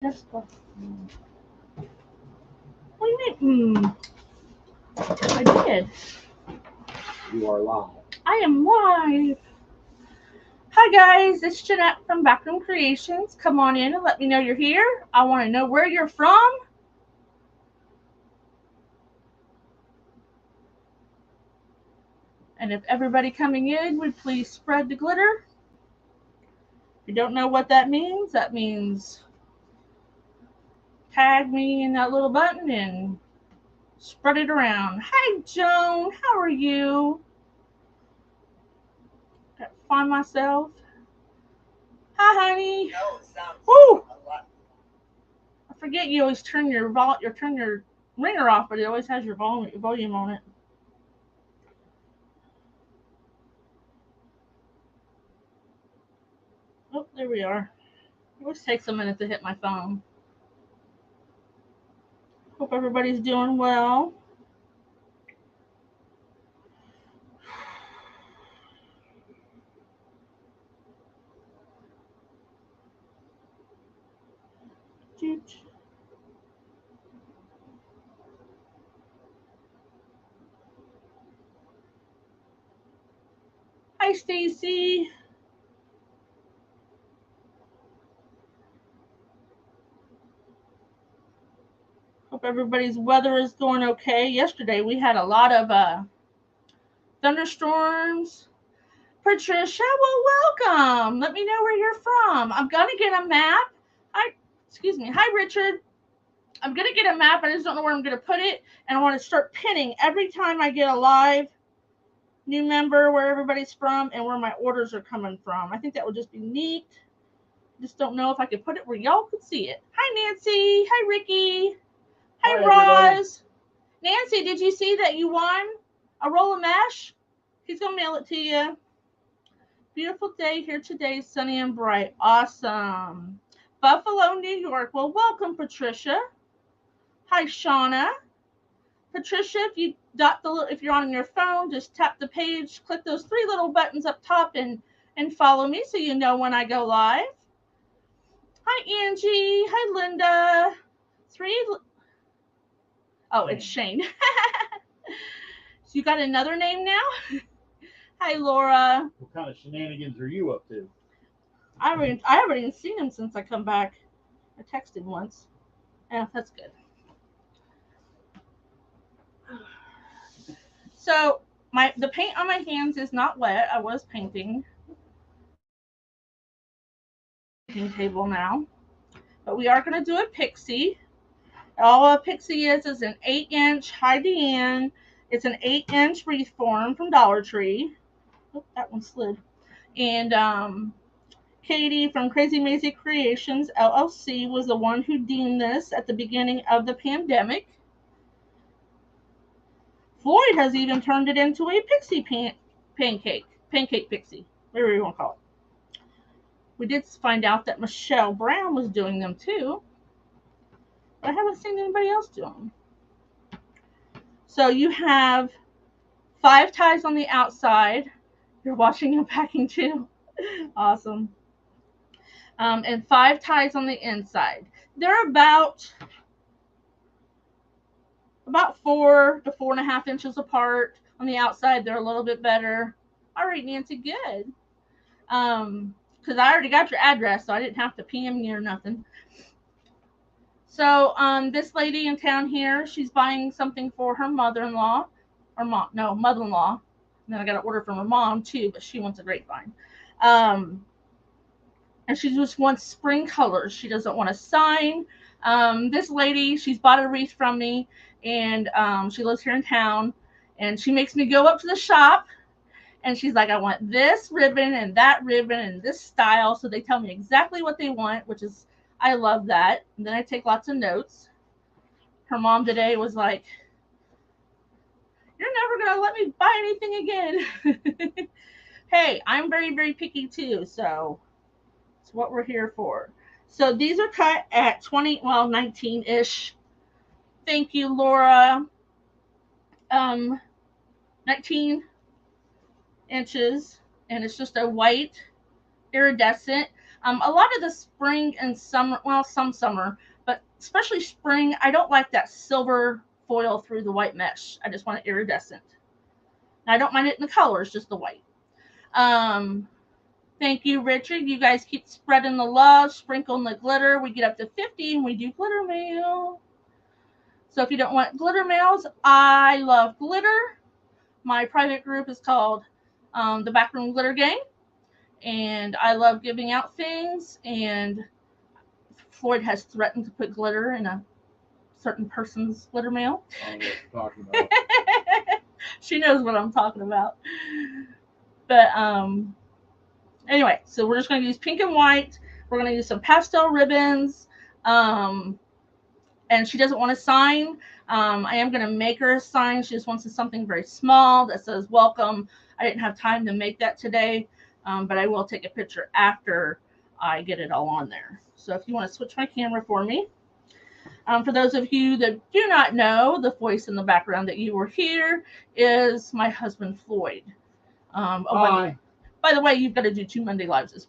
Yes, what do you mean? I did. You are live. I am live. Hi guys, it's Jeanette from Backroom Creations. Come on in and let me know you're here. I want to know where you're from. And if everybody coming in would please spread the glitter. If you don't know what that means tag me in that little button and spread it around. Hi Joan, how are you? Gotta find myself. Hi honey. Woo! I forget you always turn your ringer off, but it always has your volume on it. Oh, there we are. It always takes a minute to hit my phone. Hope everybody's doing well. Hi, Stacy. Hope everybody's weather is going okay. Yesterday we had a lot of thunderstorms. Patricia, well, welcome. Let me know where you're from. I'm gonna get a map. Hi, excuse me. Hi, Richard. I'm gonna get a map. I just don't know where I'm gonna put it, and I want to start pinning every time I get a live new member where everybody's from and where my orders are coming from. I think that would just be neat. Just don't know if I could put it where y'all could see it. Hi, Nancy. Hi, Ricky. Hi, Roz. Nancy, did you see that you won a roll of mesh? He's gonna mail it to you. Beautiful day here today, sunny and bright. Awesome. Buffalo, New York. Well, welcome, Patricia. Hi, Shauna. Patricia, if you're on your phone, just tap the page, click those three little buttons up top, and follow me so you know when I go live. Hi, Angie. Hi, Linda. Oh, it's Shane. So you got another name now? Hi, Laura. What kind of shenanigans are you up to? I haven't even seen him since I come back. I texted once. Yeah, that's good. So the paint on my hands is not wet. I was painting table now, but we are going to do a pixie. All a pixie is an 8-inch high DN. It's an 8-inch wreath form from Dollar Tree. Oh, that one slid. And Katie from Crazy Maisie Creations LLC was the one who deemed this at the beginning of the pandemic. Floyd has even turned it into a pixie pancake pixie, whatever you want to call it. We did find out that Michelle Brown was doing them too, but I haven't seen anybody else do them. So you have 5 ties on the outside. You're washing and packing too. Awesome. And 5 ties on the inside. They're about 4 to 4.5 inches apart. On the outside, they're a little bit better. All right, Nancy, good. Because I already got your address, so I didn't have to PM you or nothing. So this lady in town here, she's buying something for her mother-in-law, mother-in-law. And then I got an order from her mom too, but she wants a grapevine. And she just wants spring colors. She doesn't want a sign. This lady, she's bought a wreath from me, and she lives here in town, and she makes me go up to the shop, and she's like, I want this ribbon and that ribbon and this style. So they tell me exactly what they want, which is, I love that. And then I take lots of notes. Her mom today was like, you're never going to let me buy anything again. Hey, I'm very, very picky too. So it's what we're here for. So these are cut at 19-ish. Thank you, Laura. 19 inches. And it's just a white iridescent. A lot of the spring and summer, well, some summer, but especially spring, I don't like that silver foil through the white mesh. I just want it iridescent. I don't mind it in the colors, just the white. Um, Thank you, Richard. You guys keep spreading the love, sprinkling the glitter. We get up to 50 and we do glitter mail. So if you don't want glitter mails, I love glitter. My private group is called the Backroom Glitter Gang. And I love giving out things. And Floyd has threatened to put glitter in a certain person's glitter mail. I don't know what you're talking about. She knows what I'm talking about. But anyway, so we're just going to use pink and white. We're going to use some pastel ribbons. And she doesn't want a sign. I am going to make her a sign. She just wants something very small that says welcome. I didn't have time to make that today, but I will take a picture after I get it all on there. So if you want to switch my camera for me. For those of you that do not know, the voice in the background that you will hear is my husband, Floyd. Hi. By the way, you've got to do 2 Monday Lives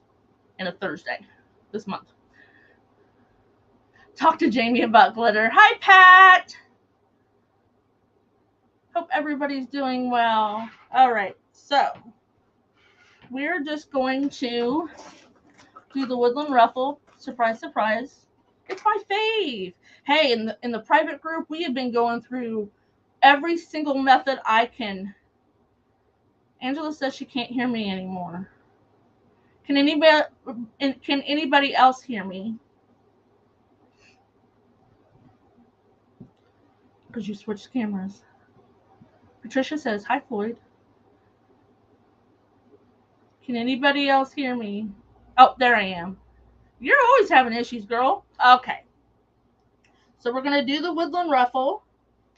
and a Thursday this month. Talk to Jamie about glitter. Hi, Pat. Hope everybody's doing well. All right, so we're just going to do the Woodland Ruffle. Surprise, surprise. It's my fave. Hey, in the private group, we have been going through every single method I can. Angela says she can't hear me anymore. Can anybody else hear me? Because you switched cameras. Patricia says, hi, Floyd. Can anybody else hear me? Oh, there I am. You're always having issues, girl. Okay. So we're going to do the Woodland Ruffle.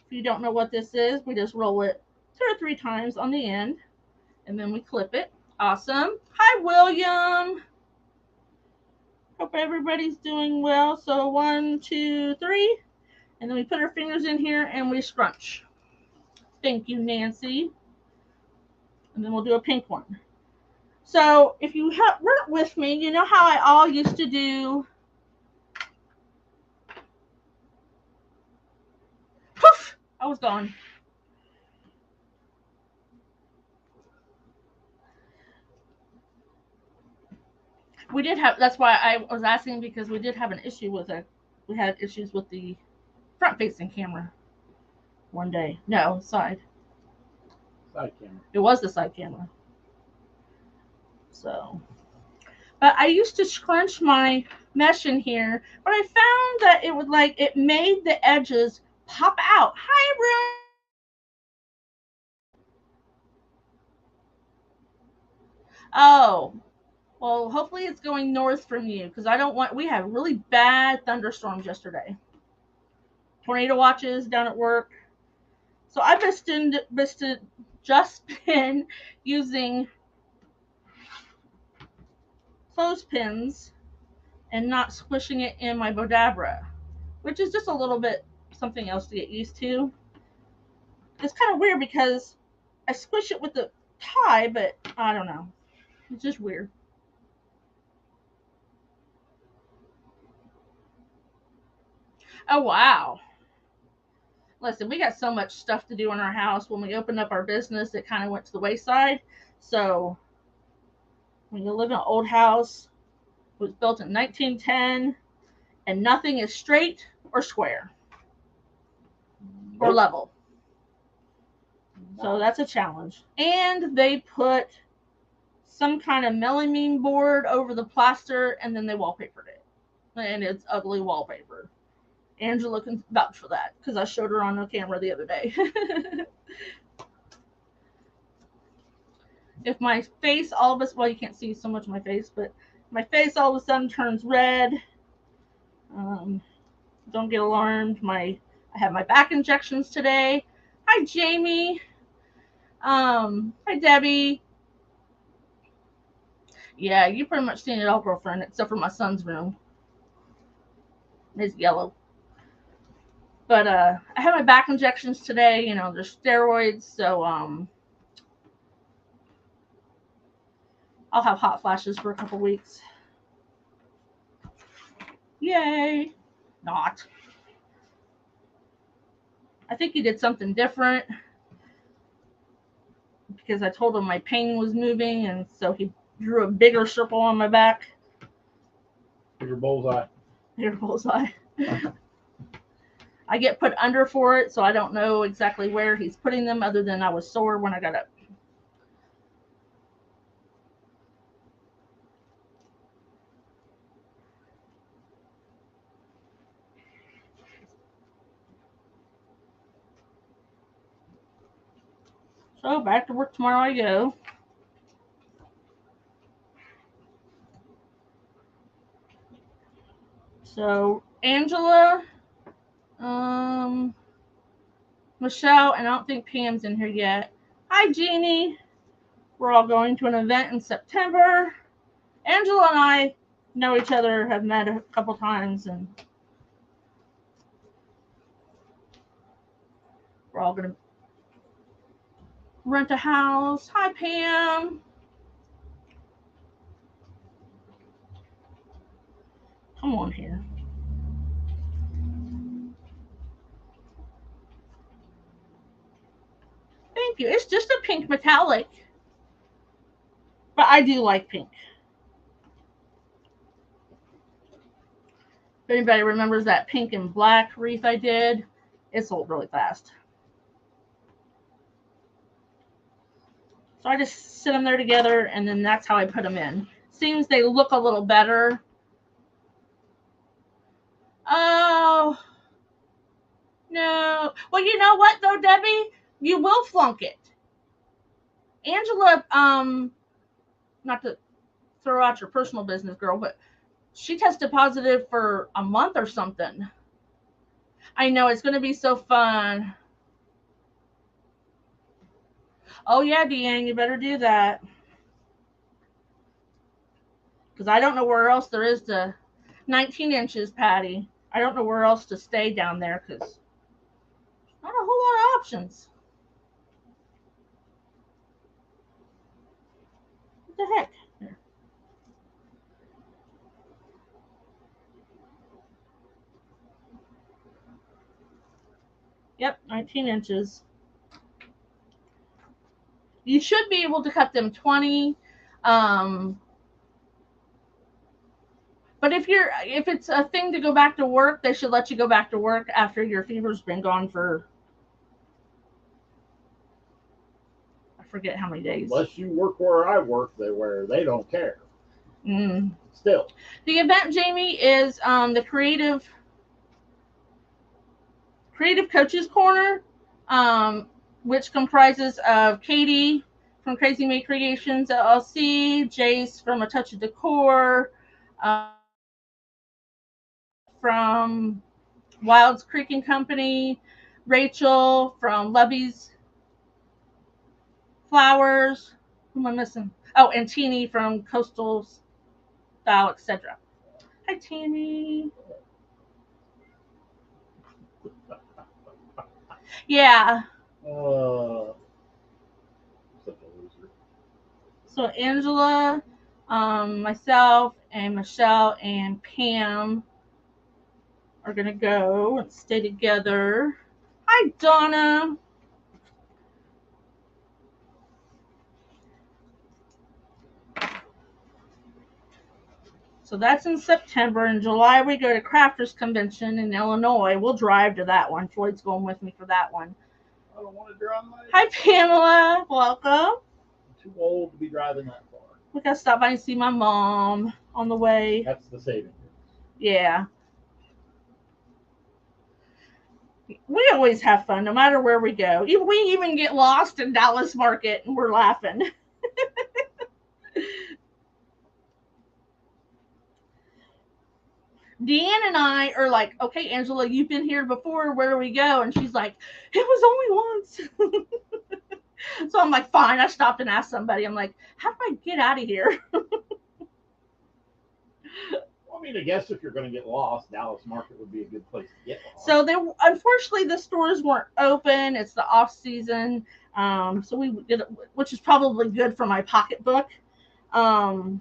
If you don't know what this is, we just roll it 2 or 3 times on the end. And then we clip it. Awesome. Hi, William. Hope everybody's doing well. So 1, 2, 3. And then we put our fingers in here and we scrunch. Thank you, Nancy. And then we'll do a pink one. So if you weren't with me, you know how I all used to do. Poof! I was gone. We did have, that's why I was asking, because we did have an issue with it. We had issues with the front-facing camera one day. No, side. Side camera. It was the side camera. So, but I used to scrunch my mesh in here, but I found that it would it made the edges pop out. Hi, Ruth. Oh, well, hopefully it's going north from you, because we had really bad thunderstorms yesterday. Tornado watches down at work. So I've just been using clothespins and not squishing it in my Bodabra, which is just a little bit something else to get used to. It's kind of weird because I squish it with the tie, but I don't know. It's just weird. Oh, wow. Listen, we got so much stuff to do in our house. When we opened up our business, it kind of went to the wayside. So when you live in an old house, it was built in 1910, and nothing is straight or square or level. So that's a challenge. And they put some kind of melamine board over the plaster, and then they wallpapered it. And it's ugly wallpaper. Angela can vouch for that, because I showed her on the camera the other day. If my face all of a sudden, well, you can't see so much of my face, but my face all of a sudden turns red, don't get alarmed. I have my back injections today. Hi, Jamie. Hi, Debbie. Yeah, you pretty much seen it all, girlfriend, except for my son's room. It's yellow. But I have my back injections today. You know, they're steroids, so I'll have hot flashes for a couple weeks. Yay. Not. I think he did something different because I told him my pain was moving, and so he drew a bigger circle on my back. Bigger bullseye. Bigger bullseye. I get put under for it, so I don't know exactly where he's putting them other than I was sore when I got up. So back to work tomorrow I go. So Angela, Michelle, and I don't think Pam's in here yet. Hi, Jeannie. We're all going to an event in September. Angela and I know each other, have met a couple times, and we're all going to rent a house. Hi, Pam. Come on here. Thank you. It's just a pink metallic. But I do like pink. If anybody remembers that pink and black wreath I did, it sold really fast. So I just sit them there together, and then that's how I put them in. Seems they look a little better. Oh, no. Well, you know what, though, Debbie? You will flunk it. Angela, not to throw out your personal business, girl, but she tested positive for a month or something. I know, it's going to be so fun. Oh, yeah, Deanne, you better do that. Because I don't know where else there is to 19 inches, Patty. I don't know where else to stay down there because not a whole lot of options. What the heck? Here. Yep, 19 inches. You should be able to cut them 20. But if it's a thing to go back to work, they should let you go back to work after your fever's been gone for, I forget how many days. Unless you work where I work, they don't care. Still. The event, Jamie, is the Creative Coaches Corner, which comprises of Katie from Crazy May Creations LLC, Jace from A Touch of Decor, from Wild's Creek Company, Rachel from Lubby's Flowers. Who am I missing? Oh, and Teeny from Coastal Style, etc. Hi, Teeny. Yeah. Such a loser. So Angela, myself, and Michelle and Pam are gonna go and stay together. Hi, Donna. So that's in September. In July, we go to Crafters Convention in Illinois. We'll drive to that one. Floyd's going with me for that one. I don't want to drive my. Hi, Pamela. Welcome. I'm too old to be driving that far. We got to stop by and see my mom on the way. That's the saving. Yeah. We always have fun, no matter where we go. We even get lost in Dallas Market, and we're laughing. Deanne and I are like, okay, Angela, you've been here before. Where do we go? And she's like, it was only once. So I'm like, fine. I stopped and asked somebody. I'm like, how do I get out of here? Well, I mean, I guess if you're going to get lost, Dallas Market would be a good place to get lost. So unfortunately, the stores weren't open. It's the off season. So we did, which is probably good for my pocketbook. But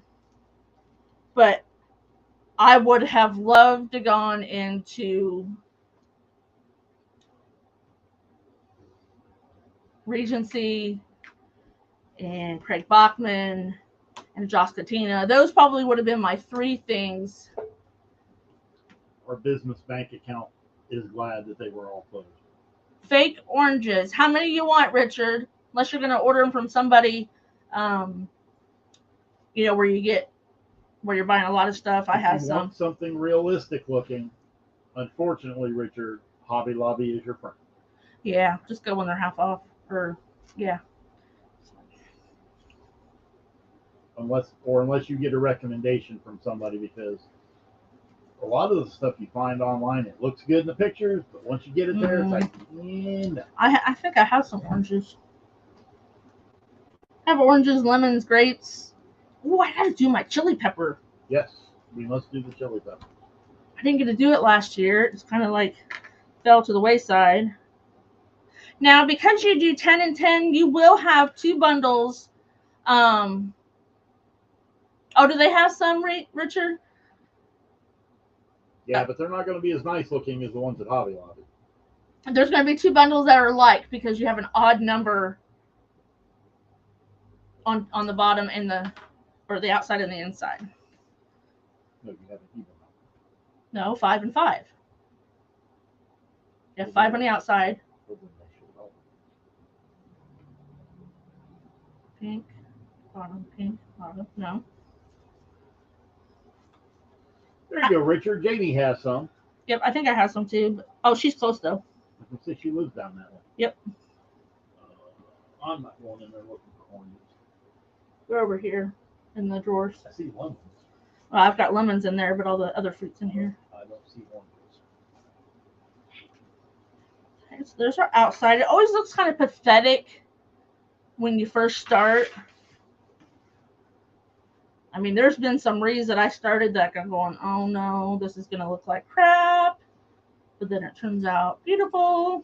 I would have loved to gone into Regency and Craig Bachman and Josh Katina. Those probably would have been my three things. Our business bank account is glad that they were all closed. Fake oranges. How many you want, Richard? Unless you're going to order them from somebody, you know, where you're buying a lot of stuff. I have If you some. want something realistic looking, unfortunately, Richard, Hobby Lobby is your friend. Yeah, just go when they're half off. Or yeah. Unless you get a recommendation from somebody, because a lot of the stuff you find online, it looks good in the pictures, but once you get it there, it's like, no. I think I have some oranges. I have oranges, lemons, grapes. Oh, I gotta do my chili pepper. Yes, we must do the chili pepper. I didn't get to do it last year. It's kind of like fell to the wayside. Now, because you do 10 and 10, you will have 2 bundles. Oh, do they have some, Richard? Yeah, but they're not going to be as nice looking as the ones at Hobby Lobby. There's going to be 2 bundles that are like, because you have an odd number on the bottom and the outside and the inside. No, you have an even number. No, 5 and 5. You have 5 on the outside. Pink, bottom, no. There you go, Richard. Jamie has some. Yep, I think I have some too. But, oh, she's close though. I can see she lives down that way. Yep. I'm not going in there looking for oranges. They're over here in the drawers. I see lemons. Well, I've got lemons in there, but all the other fruits in here. I don't see oranges. Okay, so there's our outside. It always looks kind of pathetic when you first start. I mean, there's been some reads that I started that I'm going, oh no, this is going to look like crap. But then it turns out beautiful.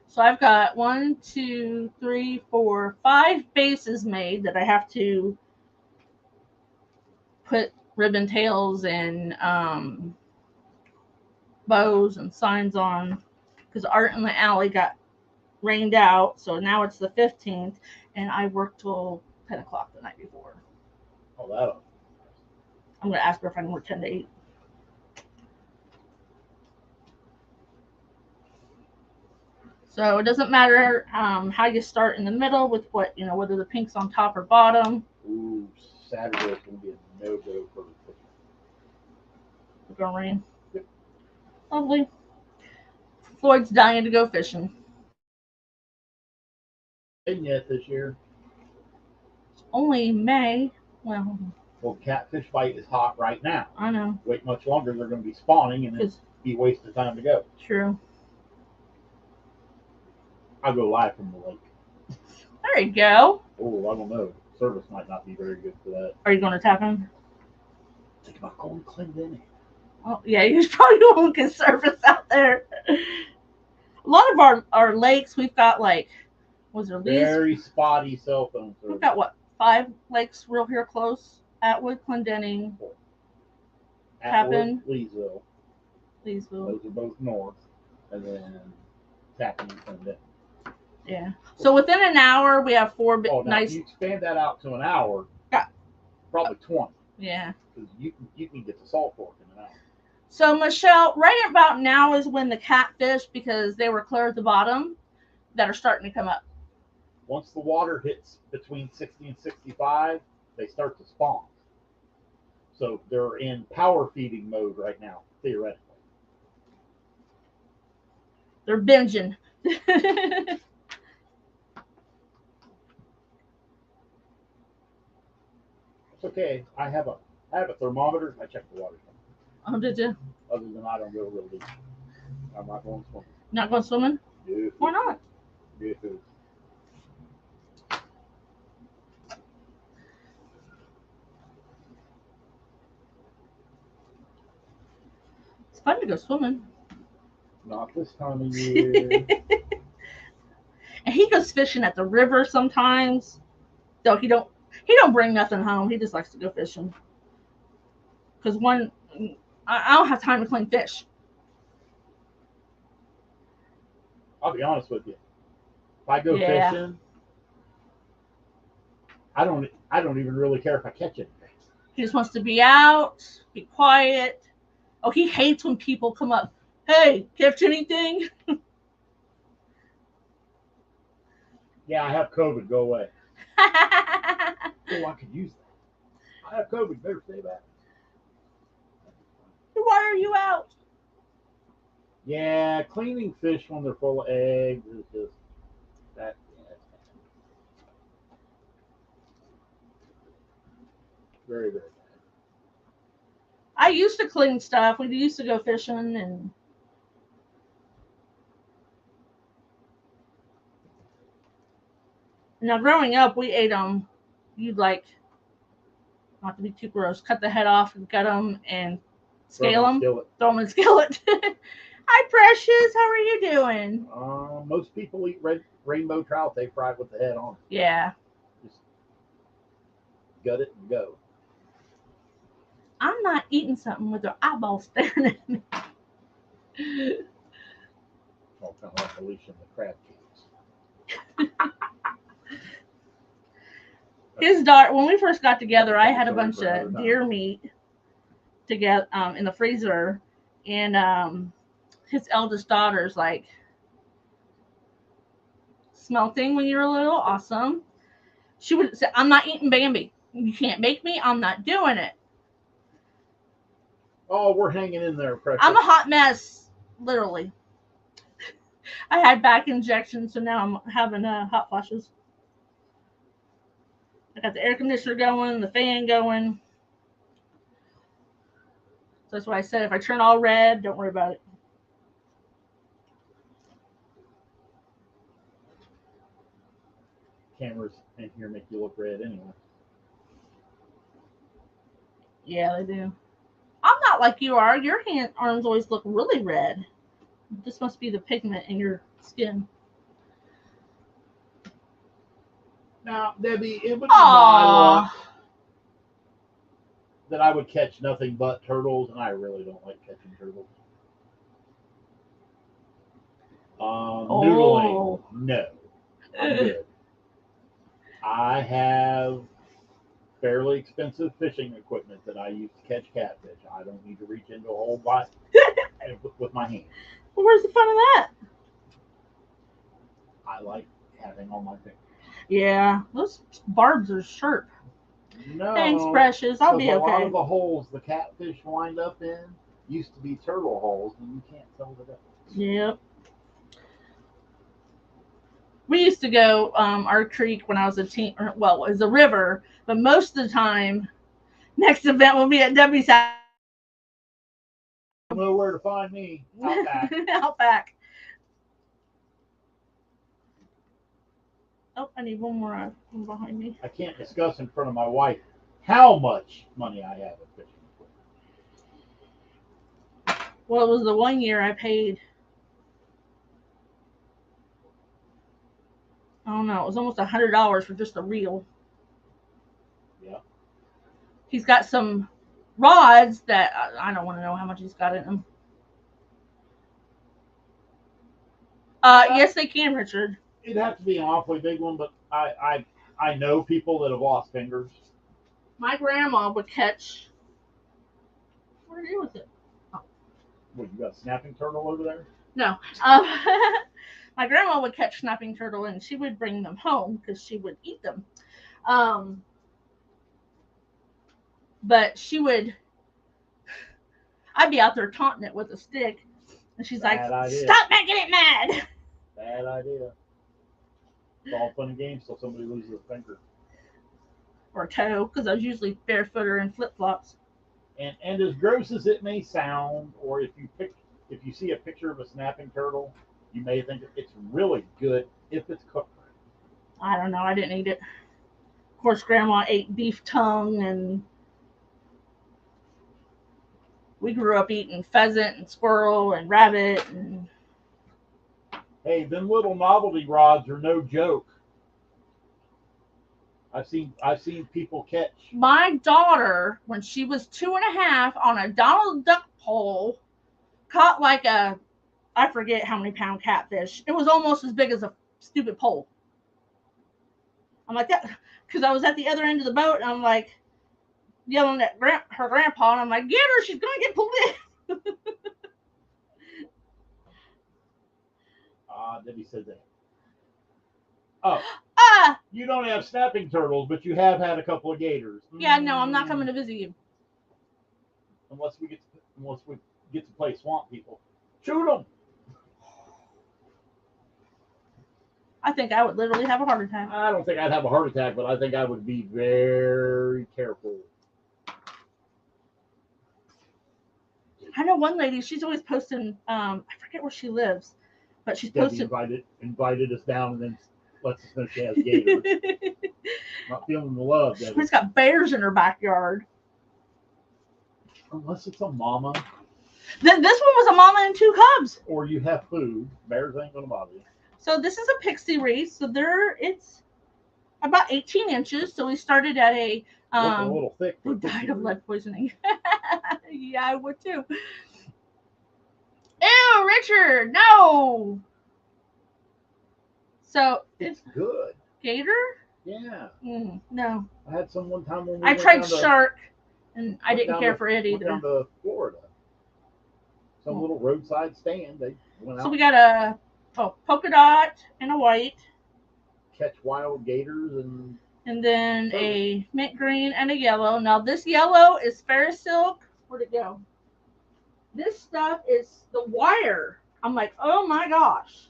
So I've got 1, 2, 3, 4, 5 bases made that I have to put ribbon tails and bows and signs on, because Art in the Alley got rained out, so now it's the 15th, and I worked till 10 o'clock the night before. Oh, that'll. I'm going to ask her if I can work 10 to 8. So it doesn't matter how you start in the middle with what, whether the pink's on top or bottom. Ooh, Saturday is going to be a no-go for the fishing. It's going to rain. Yep. Lovely. Floyd's dying to go fishing. And yet this year. It's only May. Well, catfish bite is hot right now. I know. Wait much longer, they're going to be spawning, and it's be a waste of time to go. True. I'll go live from the lake. There you go. Oh, I don't know. Service might not be very good for that. Are you going to tap him? Think about going Clinton. Oh, yeah, he's probably going to get service out there. A lot of our lakes, we've got was there Lee's? Very spotty cell phone service. We've got 5 lakes real here close. Atwood, Clendenning, Tappan, Leesville. Those are both north. And then Tappan and Clendenning. Yeah. So within an hour, we have 4 nice. If you expand that out to an hour, probably 20. Yeah. Because you can get the salt fork in an hour. So Michelle, right about now is when the catfish, because they were clear at the bottom, that are starting to come up. Once the water hits between 60 and 65, they start to spawn. So they're in power feeding mode right now, theoretically. They're binging. It's okay. I have a thermometer. I check the water. Oh, did you? Other than I don't go real deep. I'm not going swimming. Not going swimming? No. Why not? No. fun to go swimming. Not this time of year. And he goes fishing at the river sometimes. Though he don't bring nothing home. He just likes to go fishing. Cause I don't have time to clean fish. I'll be honest with you. If I go Yeah. fishing, I don't even really care if I catch anything. He just wants to be out, be quiet. Oh, he hates when people come up. Hey, catch anything? Yeah, I have COVID. Go away. Oh, I could use that. I have COVID. Better stay back. Why are you out? Yeah, cleaning fish when they're full of eggs is just that. Yeah, very, very bad. I used to clean stuff. We used to go fishing, and now growing up, we ate them. You'd like, not to be too gross, cut the head off and gut them and scale them, Skillet. throw them in a skillet. Hi, Precious. How are you doing? Most people eat rainbow trout. They fry it with the head on. Yeah. Just gut it and go. I'm not eating something with your eyeballs staring at me. All kind of like Alicia and the crab cakes. His daughter, when we first got together, I had a bunch of deer meat to get in the freezer, and his eldest daughter's like, smelting when you were little, awesome. She would say, I'm not eating Bambi. You can't make me. I'm not doing it. Oh, we're hanging in there, Precious. I'm a hot mess, literally. I had back injections, so now I'm having hot flashes. I got the air conditioner going, the fan going. So that's why I said if I turn all red, don't worry about it. Cameras in here make you look red anyway. Yeah, they do. I'm not like you are. Your arms always look really red. This must be the pigment in your skin. Now, Debbie, it would be my luck that I would catch nothing but turtles, and I really don't like catching turtles. Noodling, no. I'm good. I have fairly expensive fishing equipment that I use to catch catfish. I don't need to reach into a whole lot with my hands. Well, where's the fun of that? I like having on my fingers. Yeah, those barbs are sharp. No. Thanks, Precious. I'll be okay. A lot of the holes the catfish wind up in used to be turtle holes, and you can't tell the difference. Yep. We used to go our creek when I was a teen. Well, it was a river, but most of the time, next event will be at Debbie's house. You know where to find me. Out back. Out back. Oh, I need one more behind me. I can't discuss in front of my wife how much money I have in fishing equipment. Well, it was the one year I paid, I don't know, it was almost $100 for just a reel. Yeah. He's got some rods that I don't want to know how much he's got in them. Yes, they can, Richard. It'd have to be an awfully big one, but I know people that have lost fingers. My grandma would catch. What are you doing with it? Oh. What, you got a snapping turtle over there? No. My grandma would catch snapping turtle and she would bring them home because she would eat them. But she would. I'd be out there taunting it with a stick, and she's Bad like, idea. "Stop making it mad." Bad idea. It's all fun and games till somebody loses a finger. Or a toe, because I was usually barefoot or in flip flops. And as gross as it may sound, or if you see a picture of a snapping turtle, you may think it's really good if it's cooked right. I don't know. I didn't eat it. Of course, Grandma ate beef tongue and We grew up eating pheasant and squirrel and rabbit. And Hey, them little novelty rods are no joke. I've seen people catch. my daughter, when she was 2.5, on a Donald Duck pole, caught like a, I forget how many pound catfish. It was almost as big as a stupid pole. I'm like that because I was at the other end of the boat and I'm like yelling at her grandpa and I'm like, get her, she's gonna get pulled in. Debbie said that. Oh, Ah, you don't have snapping turtles, but you have had a couple of gators. yeah, no, I'm not coming to visit you. Unless we get to play swamp people. Shoot them. I think I would literally have a heart attack. I don't think I'd have a heart attack, but I think I would be very careful. I know one lady, she's always posting, I forget where she lives, but she's Debbie posted. invited us down and then lets us know she has gators. Not feeling the love, Debbie. She's got bears in her backyard. Unless it's a mama. This one was a mama and 2 cubs. Or you have food. Bears ain't gonna bother you. So this is a pixie wreath. So it's about 18 inches. So we started at a Looking a little thick. who died of lead poisoning. Yeah, I would too. Ew, Richard, no. So It's good. gator? Yeah. No. I had some one time when we I went tried down to- shark, and I went didn't down care to- for it went either. down to Florida. Some little roadside stand. They went out So we got a polka dot and a white, catch wild gators and then a mint green and a yellow. Now this yellow is Ferris silk. Where'd it go? This stuff is the wire. I'm like, oh my gosh,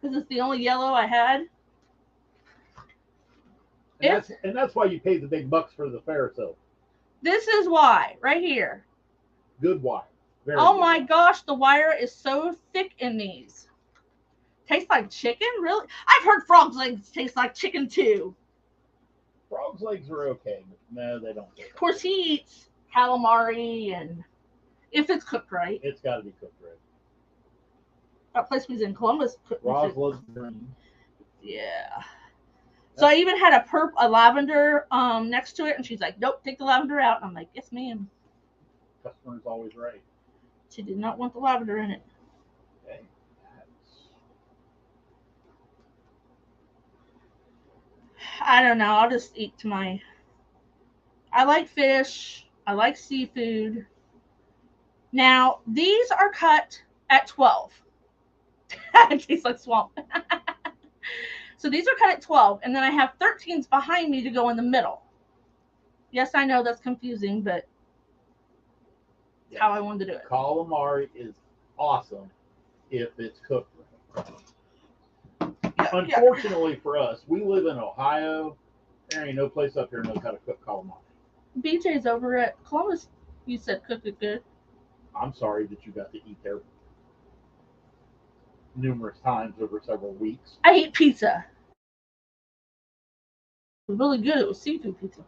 because it's the only yellow I had. and that's why you pay the big bucks for the Ferrosil. This is why, right here. Good wire. Very Oh good my wire. gosh, the wire is so thick in these. Tastes like chicken? Really? I've heard frog's legs taste like chicken too. Frog's legs are okay, but no, they don't. Of course, he eats calamari, and if it's cooked right. It's got to be cooked right. That place was in Columbus. Roz loves green. Yeah. So I even had a lavender next to it, and she's like, "Nope, take the lavender out." And I'm like, "Yes, ma'am." Customer's always right. She did not want the lavender in it. Okay. I don't know. I'll just eat to my. I like fish. I like seafood. Now these are cut at 12. It tastes like swamp. So these are cut at 12, and then I have 13s behind me to go in the middle. Yes, I know that's confusing, but that's how I wanted to do it. Calamari is awesome if it's cooked right. Unfortunately for us, we live in Ohio. There ain't no place up here knows how to cook calamari. BJ's over at Columbus. You said cook it good. I'm sorry that you got to eat there numerous times over several weeks. I ate pizza. It was really good. It was seafood pizza.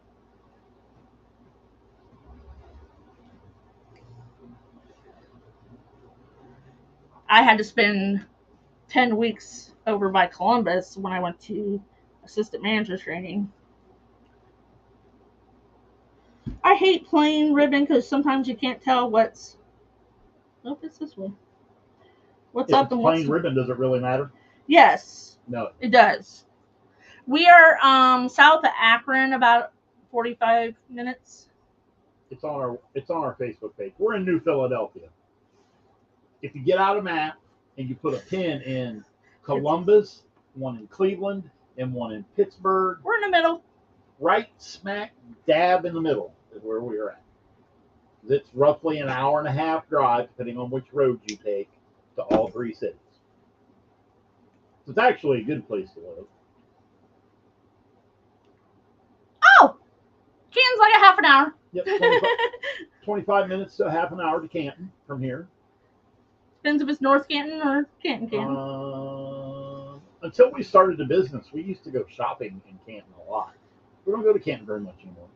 I had to spend 10 weeks over by Columbus when I went to assistant manager training. I hate plain ribbon because sometimes you can't tell what's. Oh, it's this way. What's If up it's and what's. plain ribbon, does it really matter? Yes, No. it does. We are south of Akron, about 45 minutes. It's on our Facebook page. We're in New Philadelphia. If you get out a map and you put a pin in Columbus, one in Cleveland, and one in Pittsburgh, We're in the middle. right smack dab in the middle is where we are at. It's roughly an hour and a half drive, depending on which road you take, to all 3 cities. So it's actually a good place to live. Oh, Canton's like a half an hour. Yep, 25 minutes to half an hour to Canton from here. Depends if it's North Canton or Canton. Until we started the business, we used to go shopping in Canton a lot. We don't go to Canton very much anymore.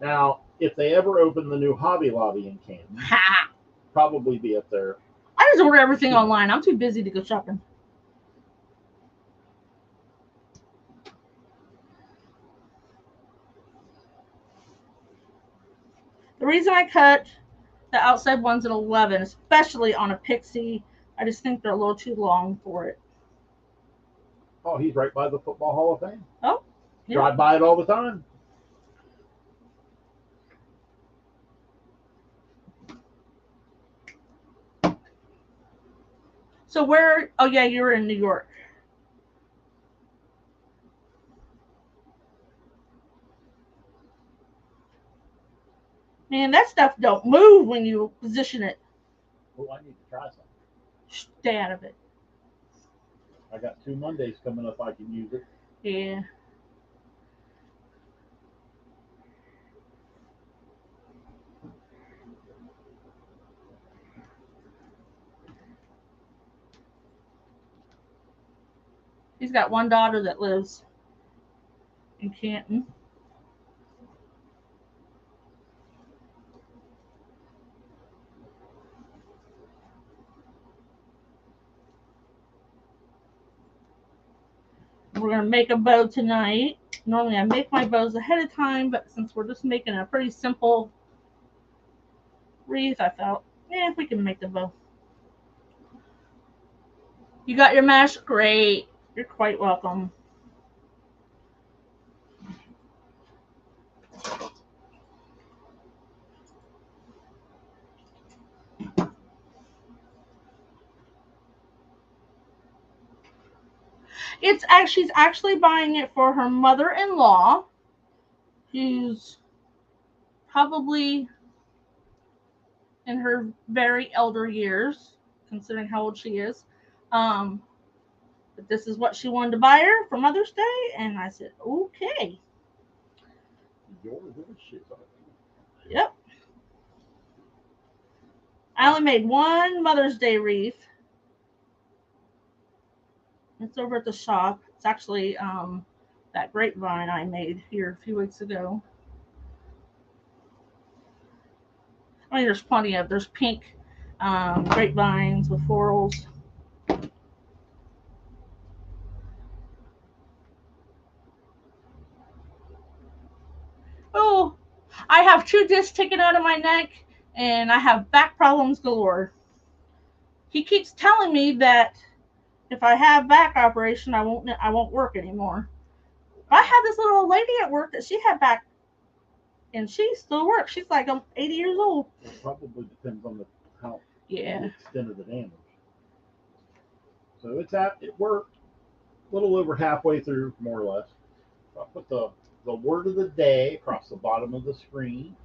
Now, if they ever open the new Hobby Lobby in Canton, probably be up there. I just order everything online. I'm too busy to go shopping. The reason I cut the outside ones at 11, especially on a pixie, I just think they're a little too long for it. Oh, he's right by the Football Hall of Fame. Oh, yeah. Drive by it all the time. So where? Oh yeah, you were in New York. Man, that stuff don't move when you position it. Oh, I need to try something. Stay out of it. I got 2 Mondays coming up. I can use it. Yeah. He's got one daughter that lives in Canton. We're going to make a bow tonight. Normally I make my bows ahead of time, but since we're just making a pretty simple wreath, I thought, yeah, we can make the bow. You got your mash? Great. You're quite welcome. She's actually buying it for her mother-in-law, who's probably in her very elder years, considering how old she is. But this is what she wanted to buy her for Mother's Day, and I said, okay. Yep. I only made one Mother's Day wreath. It's over at the shop. It's actually that grapevine I made here a few weeks ago. I mean, there's pink grapevines with florals. Oh, I have 2 discs taken out of my neck, and I have back problems galore. He keeps telling me that if I have back operation, I won't work anymore. I had this little old lady at work that she had back, and she still works. She's like 80 years old. It probably depends on the extent of the damage. So it worked a little over halfway through, more or less. I'll put the word of the day across the bottom of the screen.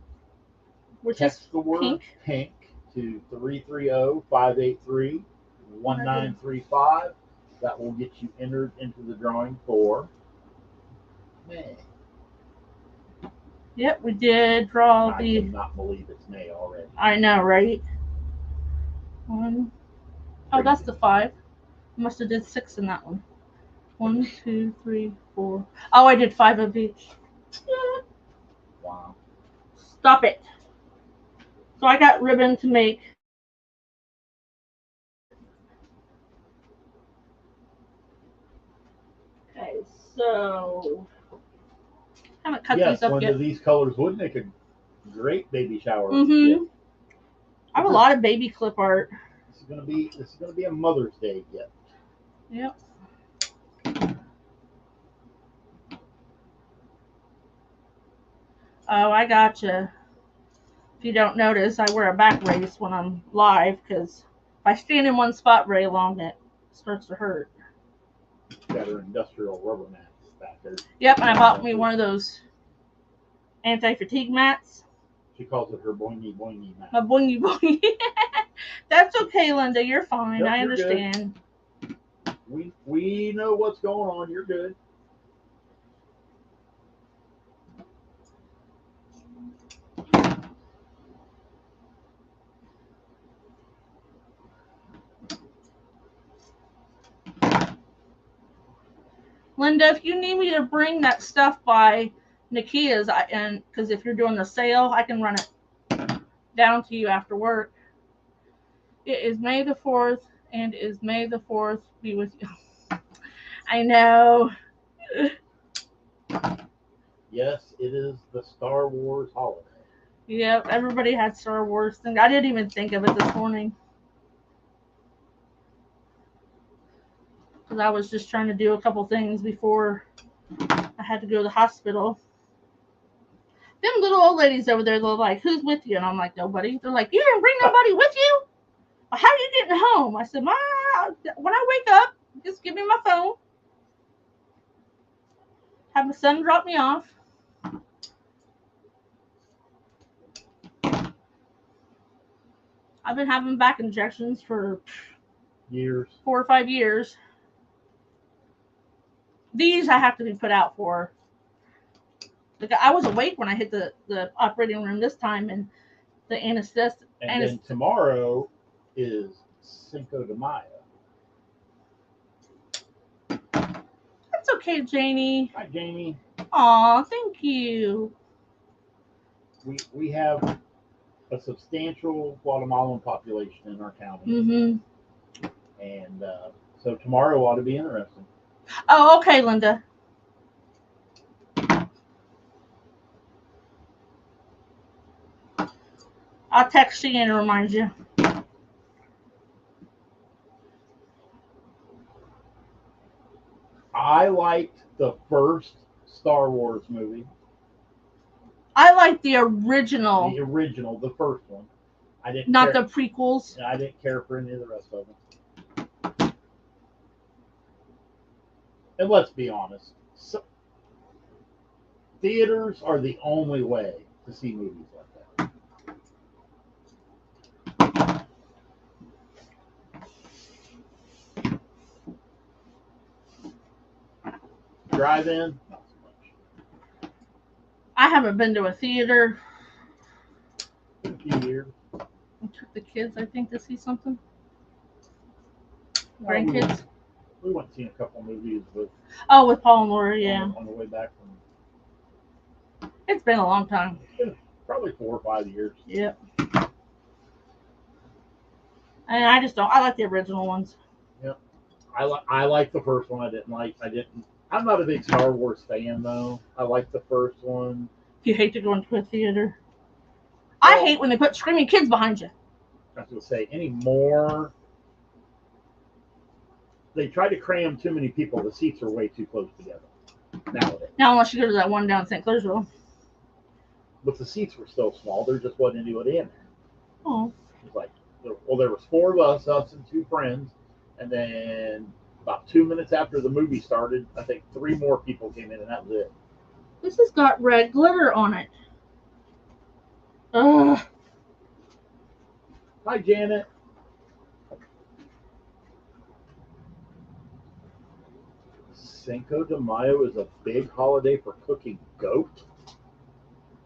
Which Text is the word pink to 330-583-1935. That will get you entered into the drawing for May. Yep, we did draw I cannot believe it's May already. I know, right? Oh, that's the 5. I must have did 6 in that one. 1, 2, 3, 4. Oh, I did 5 of each. Wow. Stop it. So I got ribbon to make. Okay, so I haven't cut these up one yet. of these colors would make a great baby shower. Mm-hmm. I have a lot of baby clip art. This is gonna be a Mother's Day gift. Yep. Oh, I gotcha. If you don't notice, I wear a back brace when I'm live because if I stand in one spot very long, it starts to hurt. Got her industrial rubber mats back there. Yep, and I bought me one of those anti-fatigue mats. She calls it her boingy boingy mat. My boingy boingy. That's okay, Linda. You're fine. Yep, I understand. We know what's going on. You're good. Linda, if you need me to bring that stuff by Nikia's, because if you're doing the sale, I can run it down to you after work. It is May the 4th, and is May the 4th be with you. I know. Yes, it is the Star Wars holiday. Yep, everybody had Star Wars thing. I didn't even think of it this morning. Because I was just trying to do a couple things before I had to go to the hospital. Them little old ladies over there, they're like, who's with you? And I'm like, nobody. They're like, you didn't bring nobody with you? Well, how are you getting home? I said, when I wake up, just give me my phone. Have my son drop me off. I've been having back injections for Years. 4 or 5 years. These I have to be put out for. Like, I was awake when I hit the operating room this time, and the anesthetic. And then tomorrow is Cinco de Mayo. That's okay, Janie. Hi, Jamie. Aw, thank you. We have a substantial Guatemalan population in our county. Mm-hmm. And so tomorrow ought to be interesting. Oh, okay, Linda. I'll text you and remind you. I liked the first Star Wars movie. I like the original. The original, the first one. I didn't Not care, the prequels. I didn't care for any of the rest of them. And let's be honest, theaters are the only way to see movies like that. Drive-in, not so much. I haven't been to a theater. In a few years. I took the kids, I think, to see something. Grandkids. We went and seen a couple movies with. Oh, with Paul and Laura, yeah. On the way back from. It's been a long time. Probably 4 or 5 years. Yep. And I just don't. I like the original ones. Yep. I like the first one. I'm not a big Star Wars fan though. I like the first one. You hate to go into a theater. I hate when they put screaming kids behind you. I was going to say anymore. They try to cram too many people. The seats are way too close together nowadays. Now, unless you go to that one down in St. Clairsville. But the seats were still small. There just wasn't anybody in there. Oh. It was like, well, there was 4 of us and 2 friends, and then about 2 minutes after the movie started, I think 3 more people came in, and that was it. This has got red glitter on it. Ugh. Hi, Janet. Cinco de Mayo is a big holiday for cooking goat.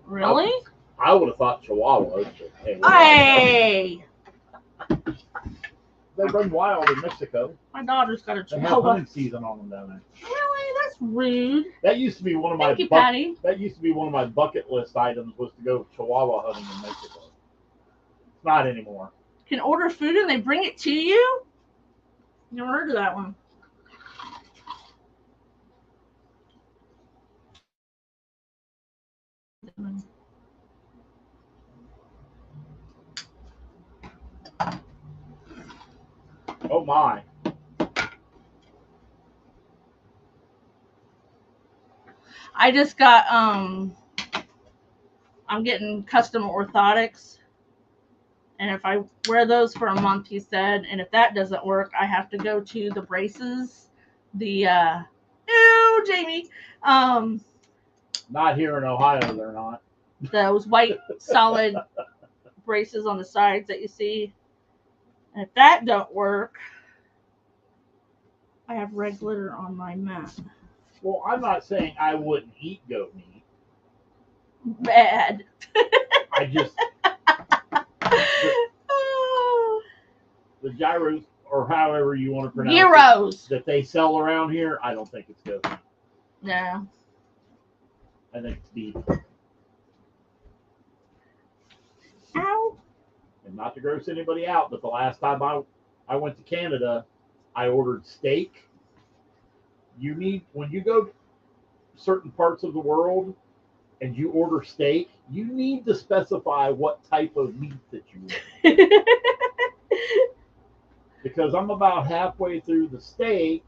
Really? I would have thought Chihuahuas. Hey! They run wild in Mexico. My daughter's got a They have Chihuahua. hunting season on them down there. Really? That's rude. That used to be one of my. Thank you, Patty. That used to be one of my bucket list items was to go Chihuahua hunting in Mexico. It's not anymore. You can order food and they bring it to you? Never heard of that one. Oh my. I just got I'm getting custom orthotics. And if I wear those for a month, he said, and if that doesn't work, I have to go to the braces. The ew, Jamie. Not here in Ohio, they're not. Those white solid braces on the sides that you see. And if that don't work, I have red glitter on my mat. Well, I'm not saying I wouldn't eat goat meat. Bad. I just the gyros or however you want to pronounce Gyros it that they sell around here, I don't think it's goat meat. No. I think it's beef. Ow. And not to gross anybody out, but the last time I went to Canada, I ordered steak. When you go to certain parts of the world and you order steak, you need to specify what type of meat that you want. Because I'm about halfway through the steak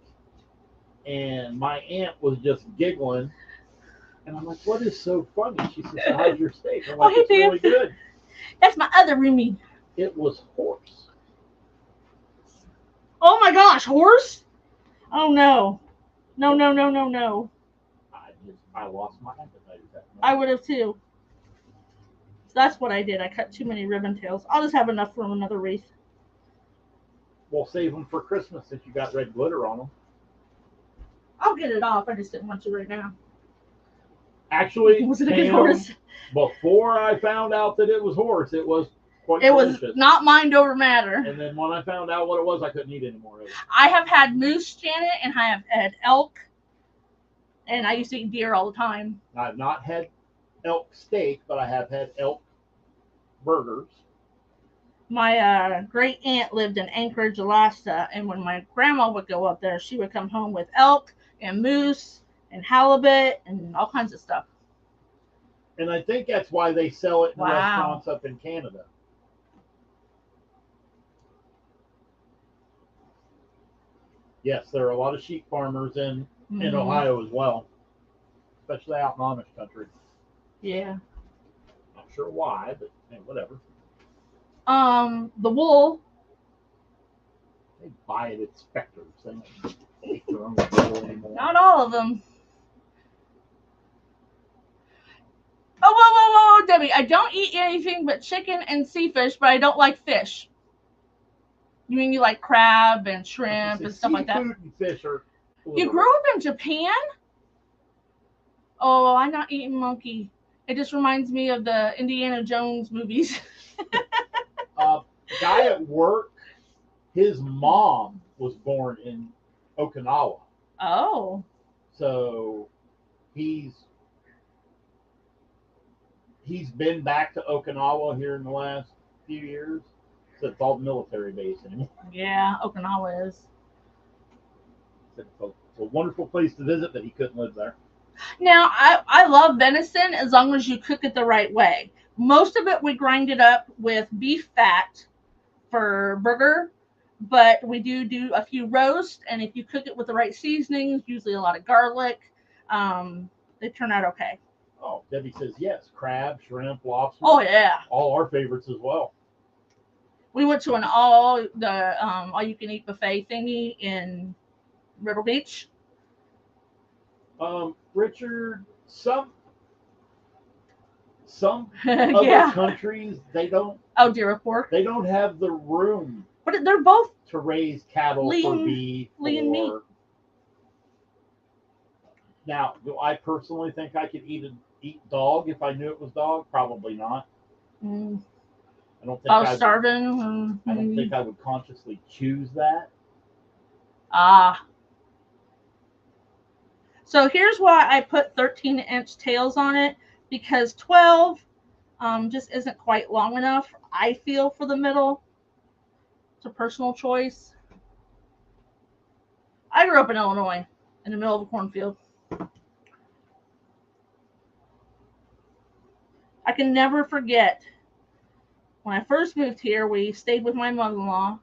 and my aunt was just giggling. And I'm like, what is so funny? She says, how's your steak? I'm like, it's really good. That's my other roomie. It was horse. Oh my gosh, horse? Oh no. No. I lost my appetite at that moment. I would have too. So that's what I did. I cut too many ribbon tails. I'll just have enough for another wreath. We'll save them for Christmas since you got red glitter on them. I'll get it off. I just didn't want to right now. Actually, was it a good horse? Before I found out that it was horse, it was quite delicious. It was not mind over matter. And then when I found out what it was, I couldn't eat any more of it. I have had moose, Janet, and I have had elk. And I used to eat deer all the time. I've not had elk steak, but I have had elk burgers. My great aunt lived in Anchorage, Alaska, and when my grandma would go up there, she would come home with elk and moose and halibut and all kinds of stuff. And I think that's why they sell it in restaurants up in Canada. Yes, there are a lot of sheep farmers in Ohio as well, especially out in Amish country. Yeah. Not sure why, but hey, whatever. The wool. They buy it at Specters. They don't make their own wool anymore. Not all of them. Oh, whoa, Debbie. I don't eat anything but chicken and sea fish, but I don't like fish. You mean you like crab and shrimp and stuff like that? Seafood and fish are... You grew up in Japan? Oh, I'm not eating monkey. It just reminds me of the Indiana Jones movies. Guy at work, his mom was born in Okinawa. Oh. So he's been back to Okinawa here in the last few years. So it's all military base anymore. Yeah, Okinawa is. It's a wonderful place to visit, but he couldn't live there. Now, I love venison as long as you cook it the right way. Most of it we grind it up with beef fat for burger, but we do a few roasts, and if you cook it with the right seasonings, usually a lot of garlic, they turn out okay. Oh, Debbie says yes. Crab, shrimp, lobster. Oh, yeah. All our favorites as well. We went to an all-you-can-eat buffet thingy in River Beach. Richard, some other countries, they don't. Oh, deer pork. They don't have the room. But they're both to raise cattle for beef. Lean meat. Now, do I personally think I could eat dog if I knew it was dog? Probably not. Mm. I don't think I was starving. I don't think I would consciously choose that. So here's why I put 13-inch tails on it, because 12 just isn't quite long enough, I feel, for the middle. It's a personal choice. I grew up in Illinois, in the middle of a cornfield. I can never forget when I first moved here, we stayed with my mother-in-law.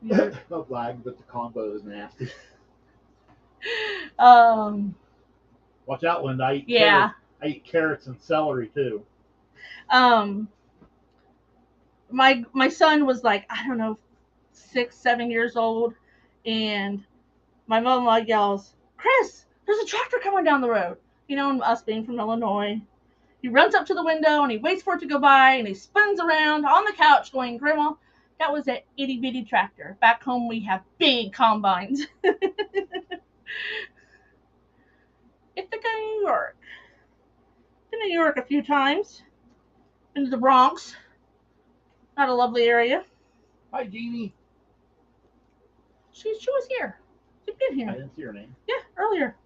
No flag, but the combo is nasty. Watch out, Linda. I eat carrots and celery too. My son was like, I don't know, 6, 7 years old, and my mother-in-law yells, "Chris, there's a tractor coming down the road." You know, and us being from Illinois, he runs up to the window and he waits for it to go by, and he spins around on the couch going, "Grandma, that was an itty-bitty tractor. Back home we have big combines." It's the guy in New York. Been to New York a few times. Been to the Bronx. Not a lovely area. Hi, Jeannie. She was here. She's been here. I didn't see her name. Yeah, earlier.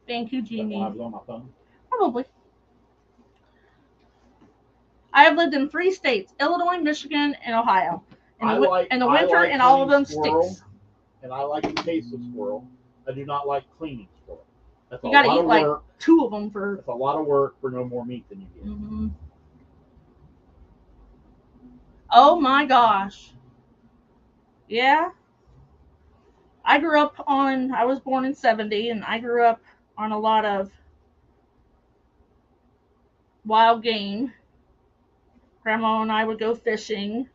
Thank you, Jeannie. I was on my phone. Probably. I have lived in 3 states: Illinois, Michigan, and Ohio. In the winter, and all of them stinks. And I like the taste of squirrel. I do not like cleaning squirrel. That's You a gotta lot eat of like work. 2 of them for. That's a lot of work for no more meat than you get. Mm-hmm. Oh my gosh. Yeah. I was born in 70, and I grew up on a lot of wild game. Grandma and I would go fishing.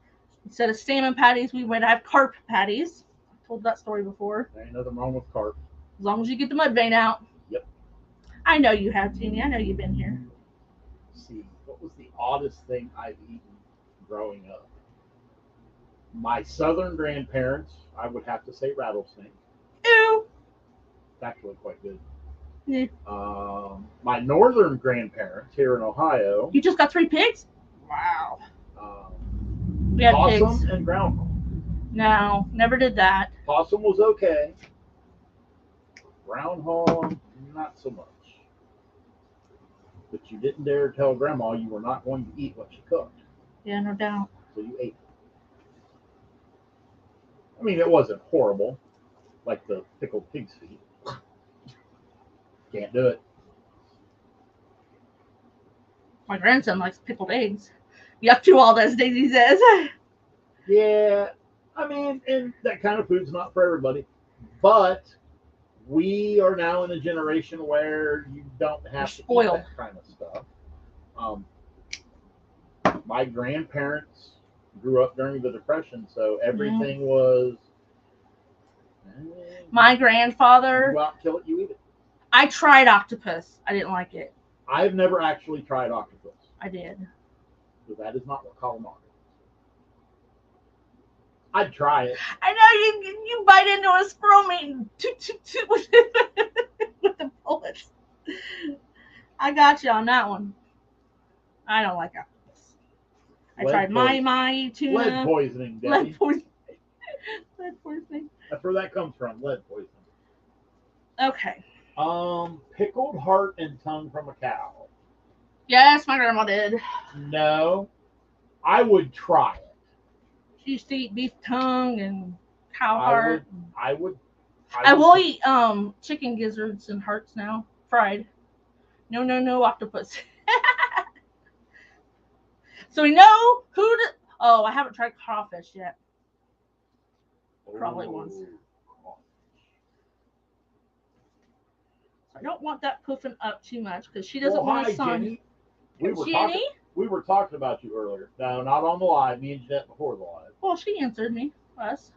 Instead of salmon patties, we would have carp patties. I told that story before. There ain't nothing wrong with carp. As long as you get the mud vein out. Yep. I know you have, Jeannie. I know you've been here. Let's see, what was the oddest thing I've eaten growing up? My southern grandparents, I would have to say rattlesnake. Ew. It's actually quite good. Yeah. My northern grandparents here in Ohio. You just got 3 pigs? Wow. We had possum pigs. And groundhog. No, never did that. Possum was okay. Groundhog, not so much. But you didn't dare tell Grandma you were not going to eat what she cooked. Yeah, no doubt. So you ate it. I mean, it wasn't horrible, like the pickled pig's feet. Can't do it. My grandson likes pickled eggs. You up to all those things, he says. Yeah, I mean, and that kind of food's not for everybody. But we are now in a generation where you don't have to eat that kind of stuff. My grandparents grew up during the Depression, so everything was. My grandfather. You go out and kill it, you eat it. I tried octopus. I didn't like it. I've never actually tried octopus. I did. So that is not what calamari is. I'd try it. I know you bite into a squirrel meat and toot with the bullets. I got you on that one. I don't like octopus. I tried my tuna. Lead poisoning, Daddy. Lead poisoning. Lead poisoning. That's where that comes from, lead poisoning. Okay. Pickled heart and tongue from a cow. Yes, my grandma did. No, I would try it. She used to eat beef tongue and cow heart. I will eat chicken gizzards and hearts now, fried. No octopus. So we know who to. Oh, I haven't tried crawfish yet. Probably once. I don't want that puffing up too much because she doesn't want a son. Jenny. We were talking about you earlier. No, not on the live. Me and Jeanette before the live. Well, she answered me. Us.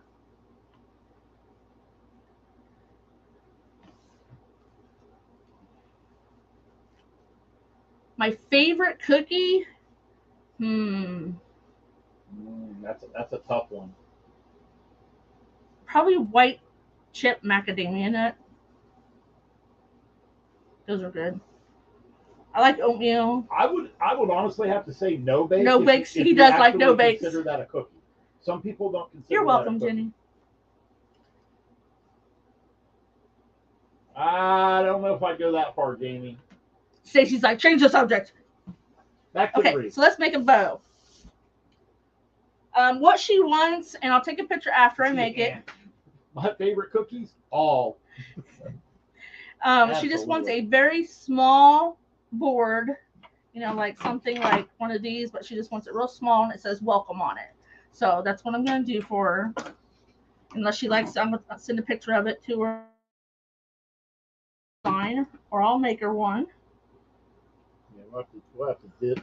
My favorite cookie? That's a tough one. Probably white chip macadamia nut. Those are good. I like oatmeal. I would honestly have to say no bakes. No bakes. He does like no bakes. Consider that a cookie. Some people don't consider. You're welcome, Jenny. I don't know if I'd go that far, Jamie. Stacy's like, change the subject. Back to the wreath. So let's make a bow. What she wants, and I'll take a picture after I make it. My favorite cookies, all. She just wants a very small board, like something like one of these, but she just wants it real small and it says welcome on it. So that's what I'm going to do for her. Unless she likes, I'm going to send a picture of it to her. Fine, or I'll make her one. Yeah, we'll have to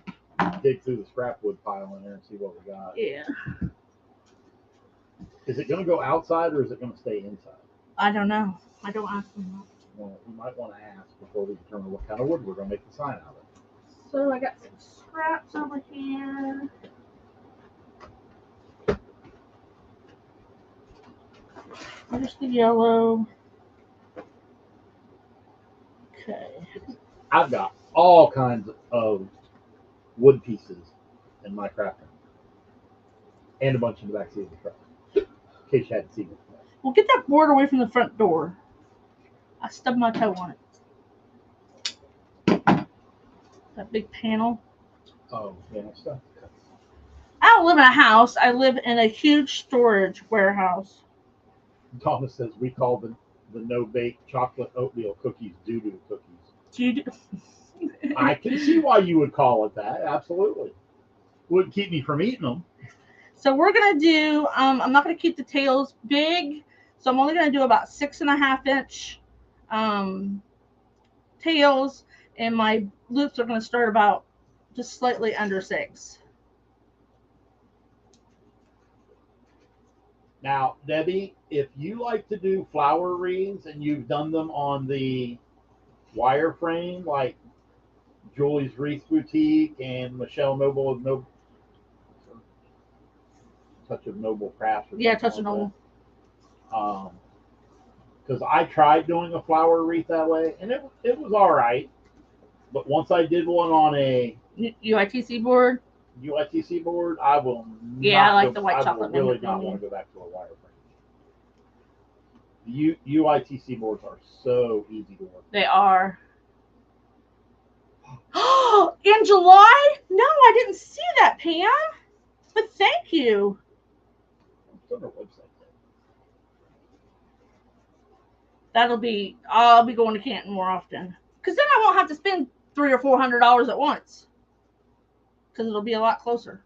dig through the scrap wood pile in there and see what we got. Yeah. Is it going to go outside or is it going to stay inside? I don't know. I don't ask them that. Well, we might want to ask before we determine what kind of wood we're going to make the sign out of. So I got some scraps over here. There's the yellow. Okay. I've got all kinds of wood pieces in my crafting. And a bunch in the back seat of the truck. In case you hadn't seen it. Well, get that board away from the front door. I stubbed my toe on it. That big panel. Oh, yeah, stuff. I don't live in a house. I live in a huge storage warehouse. Donna says we call the no bake chocolate oatmeal cookies doo doo cookies. Do you do? I can see why you would call it that. Absolutely, wouldn't keep me from eating them. So we're gonna do. I'm not gonna keep the tails big, so I'm only gonna do about 6.5 inch um, tails, and my loops are gonna start about just slightly under 6. Now, Debbie, if you like to do flower wreaths and you've done them on the wireframe, like Julie's Wreath Boutique and Michelle Noble of Noble Touch of Noble Crafts. Yeah, Touch of Noble. Because I tried doing a flower wreath that way, and it was all right. But once I did one on a UITC board. UITC board, I will. Yeah, I like the white chocolate. I will really not want to go back to a wireframe. UITC boards are so easy to work. They are. Oh, in July? No, I didn't see that, Pam. But thank you. It's on our website. I'll be going to Canton more often. Because then I won't have to spend $300 or $400 at once. Because it'll be a lot closer.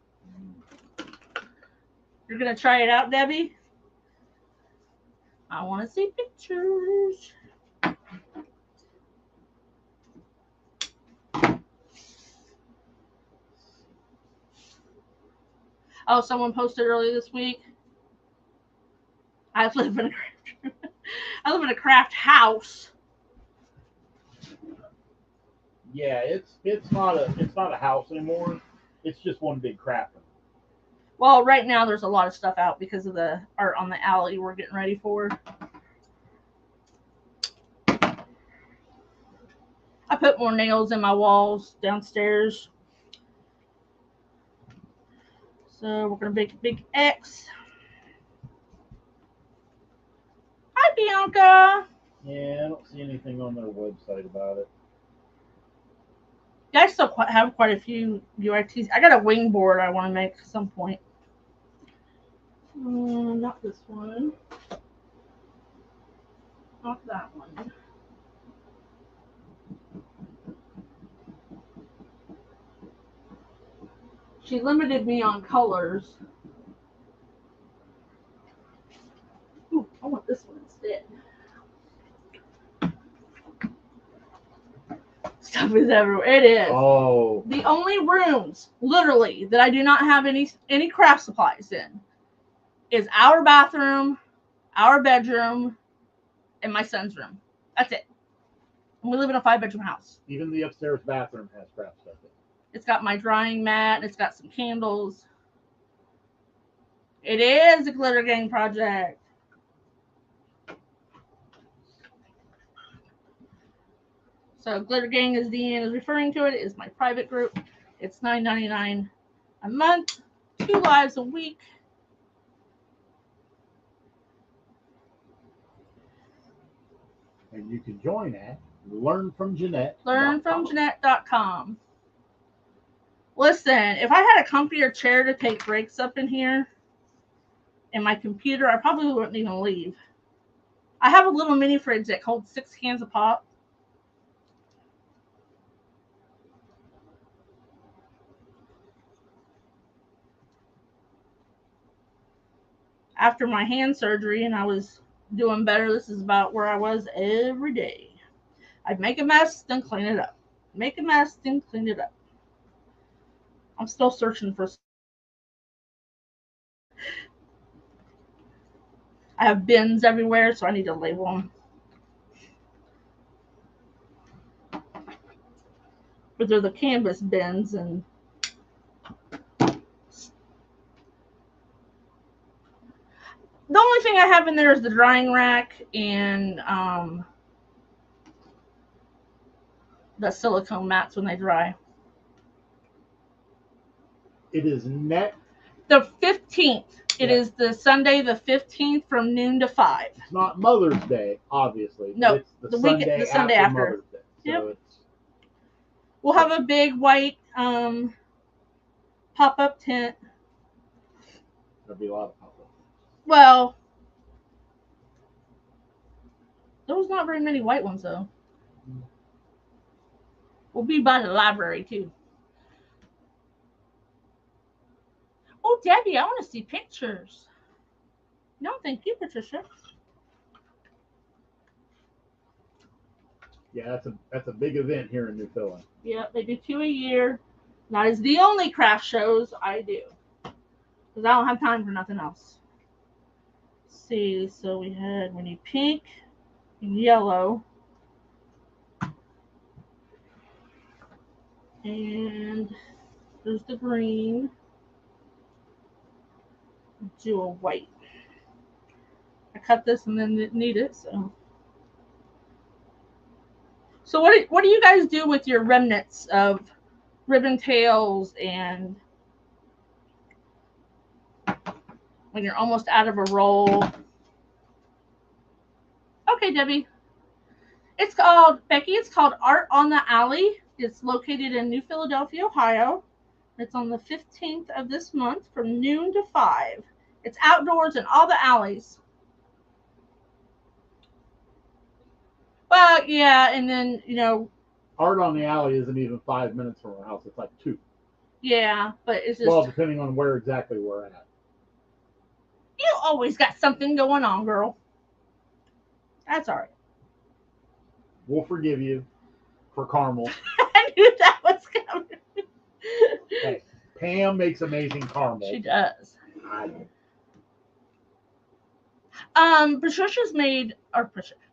You're going to try it out, Debbie? I want to see pictures. Oh, someone posted earlier this week. I live in a craft house. Yeah, it's not a house anymore. It's just one big craft room. Well, right now there's a lot of stuff out because of the art on the alley we're getting ready for. I put more nails in my walls downstairs. So we're going to make a big X. Hi, Bianca. Yeah, I don't see anything on their website about it. I still have quite a few UITs. I got a wing board I want to make at some point. Not this one. Not that one. She limited me on colors. Ooh, I want this one instead. Stuff is everywhere. It is. Oh. The only rooms, literally, that I do not have any craft supplies in is our bathroom, our bedroom, and my son's room. That's it. And we live in a 5-bedroom house. Even the upstairs bathroom has craft stuff in it. It's got my drying mat. It's got some candles. It is a Glitter Gang project. So Glitter Gang, as Deanne is referring to it, is my private group. It's $9.99 a month, 2 lives a week. And you can join at learnfromjeanette. Learnfromjeanette.com. Listen, if I had a comfier chair to take breaks up in here and my computer, I probably wouldn't even leave. I have a little mini fridge that holds 6 cans of pop. After my hand surgery and I was doing better, this is about where I was every day. I'd make a mess, then clean it up. Make a mess, then clean it up. I'm still searching for. I have bins everywhere, so I need to label them. But they're the canvas bins, and the only thing I have in there is the drying rack and the silicone mats when they dry. It is net. The 15th. It is the Sunday, the 15th, from noon to 5. It's not Mother's Day, obviously. No, it's the Sunday after Mother's Day. So yep. it's We'll have a big white pop-up tent. There'll be a lot of pop-up. Well, there was not very many white ones though. We'll be by the library too. Oh, Debbie, I want to see pictures. No, thank you, Patricia. Yeah, that's a big event here in New Philly. Yep, they do 2 a year. That is the only craft shows I do. Because I don't have time for nothing else. Let's see, so we need pink and yellow. And there's the green. Do a white. I cut this and then didn't need it, so. So what do you guys do with your remnants of ribbon tails and when you're almost out of a roll? Okay, Debbie. It's called, Becky, it's called Art on the Alley. It's located in New Philadelphia, Ohio. It's on the 15th of this month from noon to 5. It's outdoors in all the alleys. Well, yeah, and then, Art on the Alley isn't even 5 minutes from our house. It's like 2. Yeah, but it's just... Well, depending on where exactly we're at. You always got something going on, girl. That's all right. We'll forgive you for caramel. I knew that was coming. Hey, Pam makes amazing caramel. She does.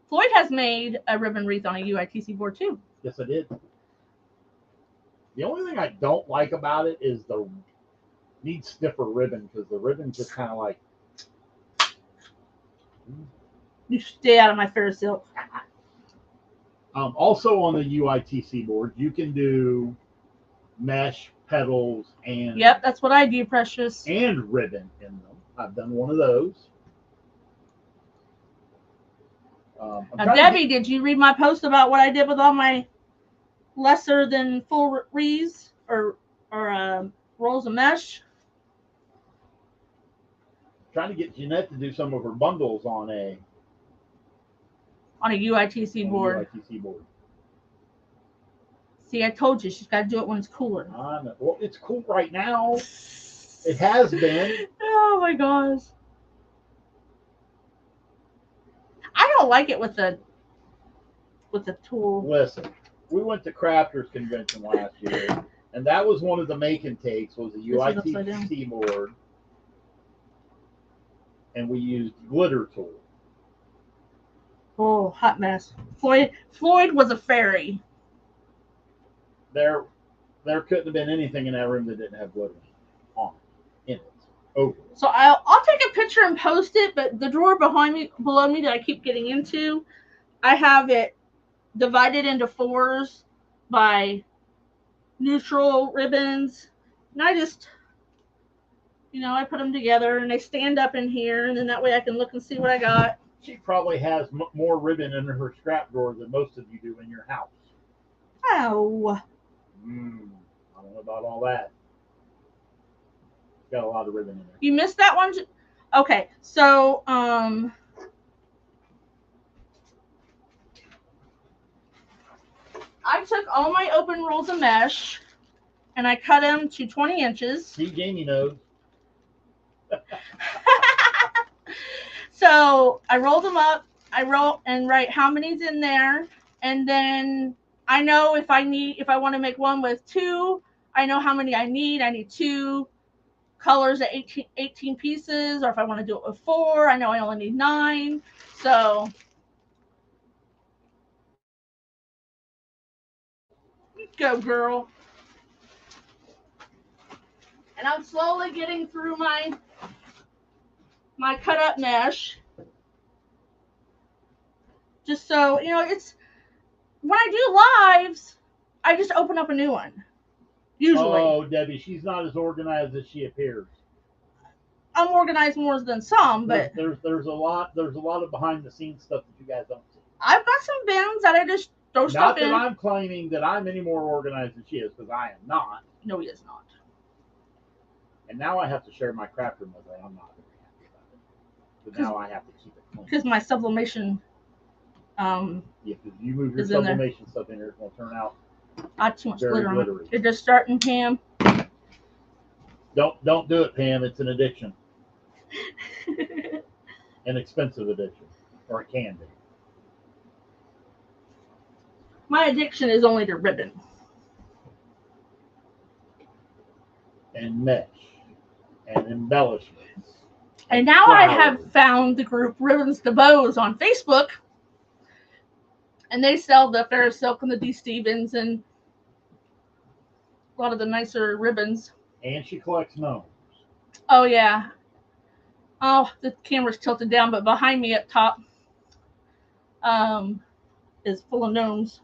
Floyd has made a ribbon wreath on a UITC board too. Yes, I did. The only thing I don't like about it is the needs stiffer ribbon, because the ribbon's just kind of like. You stay out of my Ferris silk. Also on the UITC board, you can do mesh, petals, and Yep, that's what I do, Precious. And ribbon in them. I've done one of those. Now, Debbie, did you read my post about what I did with all my lesser than full wreaths or rolls of mesh? Trying to get Jeanette to do some of her bundles on a UITC board. See, I told you she's got to do it when it's cooler. Well, it's cool right now. It has been. Oh my gosh. I don't like it with the tool. Listen, we went to Crafters Convention last year, and that was one of the make and takes, was a UITC board, and we used glitter tool. Oh, hot mess. Floyd was a fairy. There couldn't have been anything in that room that didn't have glitter on in it. Over. So I'll take a picture and post it, but the drawer below me that I keep getting into, I have it divided into 4s by neutral ribbons. And I just, I put them together and they stand up in here, and then that way I can look and see what I got. She probably has more ribbon in her scrap drawer than most of you do in your house. Oh. I don't know about all that. Got a lot of ribbon in there. You missed that one? Okay, so I took all my open rolls of mesh and I cut them to 20 inches. See, Jamie knows. So I roll them up. I roll and write how many's in there, and then I know if I want to make one with 2, I know how many I need. I need 2 colors at 18 pieces, or if I want to do it with 4, I know I only need 9. So go, girl. And I'm slowly getting through my cut up mesh, just so it's when I do lives, I just open up a new one usually. Oh, Debbie, she's not as organized as she appears. I'm organized more than some, but there's a lot of behind the scenes stuff that you guys don't see. I've got some bins that I just Throw Not stuff that in. I'm claiming that I'm any more organized than she is, because I am not. No, he is not. And now I have to share my craft room with her, and I'm not very happy about it. But now I have to keep it clean. Because my sublimation. If you move your is in there. sublimation stuff in there, it's going to turn out Too much very glitter on it. glittery. You're just starting, Pam. Don't do it, Pam. It's an addiction. An expensive addiction. Or it can be. My addiction is only to ribbon. And mesh. And embellishments. And now I have found the group Ribbons to Bows on Facebook. And they sell the Ferris Silk and the D. Stevens and a lot of the nicer ribbons. And she collects gnomes. Oh, yeah. Oh, the camera's tilted down, but behind me up top is full of gnomes.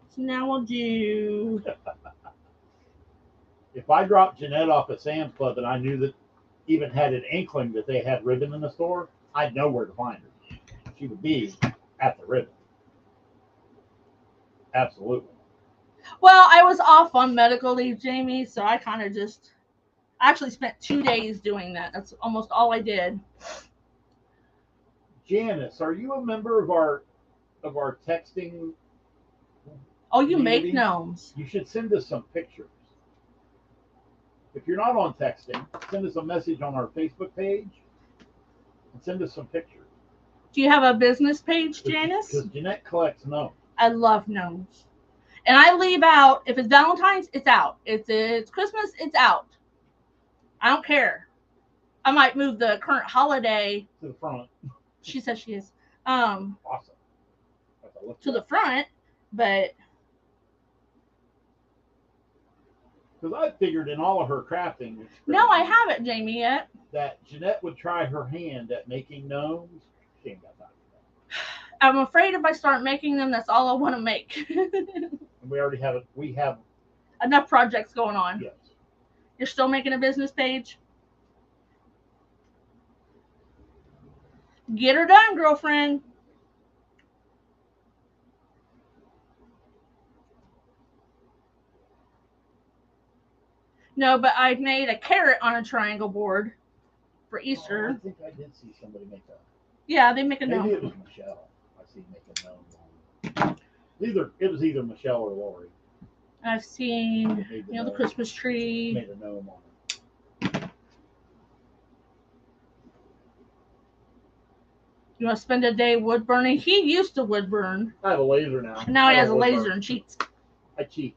So now we'll do... If I dropped Jeanette off at Sam's Club and I knew that even had an inkling that they had ribbon in the store, I'd know where to find her. She would be at the ribbon. Absolutely. Well, I was off on medical leave, Jamie, so I kind of just... I actually spent 2 days doing that. That's almost all I did. Janice, are you a member of our texting? Oh, you community? make gnomes. You should send us some pictures. If you're not on texting, send us a message on our Facebook page and send us some pictures. Do you have a business page, Janice? Because Jeanette collects gnomes. I love gnomes. And I leave out, if it's Valentine's, it's out. If it's Christmas, it's out. I don't care. I might move the current holiday to the front. She says she is. Awesome. To the front, but because I figured in all of her crafting. No, I haven't, Jamie, yet. That Jeanette would try her hand at making gnomes. She ain't got time for that. I'm afraid if I start making them, that's all I want to make. And we already have it. We have enough projects going on. Yes. You're still making a business page? Get her done, girlfriend. No, but I made a carrot on a triangle board for Easter. I think I did see somebody make that. Yeah, they make a gnome. Maybe it was Michelle. I see make a gnome. It was either Michelle or Lori. I've seen, the Christmas tree. Made a gnome on it. You want to spend a day wood burning? He used to wood burn. I have a laser now. And now he has a laser and cheats. I cheat.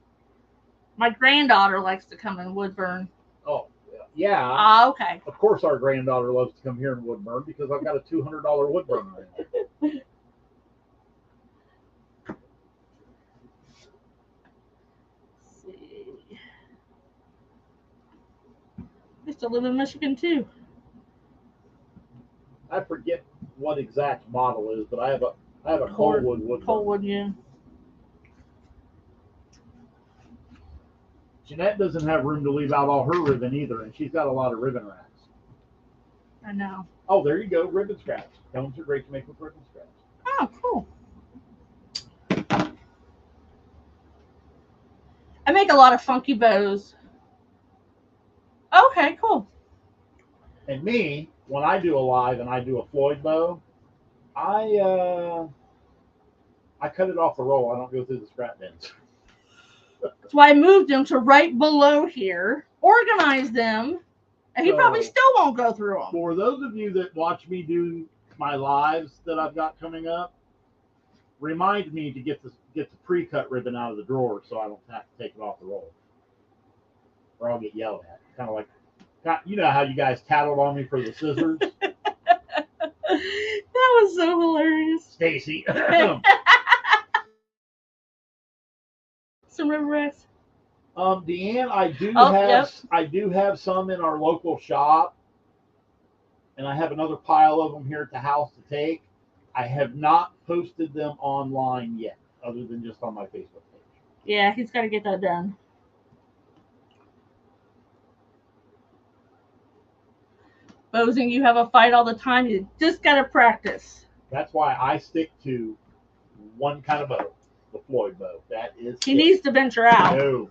My granddaughter likes to come and wood burn. Oh, yeah. Okay. Of course our granddaughter loves to come here and wood burn because I've got a $200 wood burner in there. I used to live in Michigan too. I forget what exact model is, but I have a Coldwood wood burner. Coldwood, yeah. Jeanette doesn't have room to leave out all her ribbon either, and she's got a lot of ribbon racks. I know. Oh, there you go, ribbon scraps. Gnomes are great to make with ribbon scraps. Oh, cool. I make a lot of funky bows. Okay, cool. And me, when I do a live and I do a Floyd bow, I cut it off the roll. I don't go through the scrap bins. So I moved them to right below here, organized them, and he probably still won't go through them. For those of you that watch me do my lives that I've got coming up, remind me to get the pre-cut ribbon out of the drawer so I don't have to take it off the roll, or I'll get yelled at. Kind of like, you know how you guys tattled on me for the scissors. That was so hilarious, Stacy. Some river rats. Deanne, I do have some in our local shop, and I have another pile of them here at the house to take. I have not posted them online yet, other than just on my Facebook page. Yeah, he's got to get that done. Bows you have a fight all the time. You just got to practice. That's why I stick to one kind of bow, the Floyd bow. That is. He needs to venture out. No.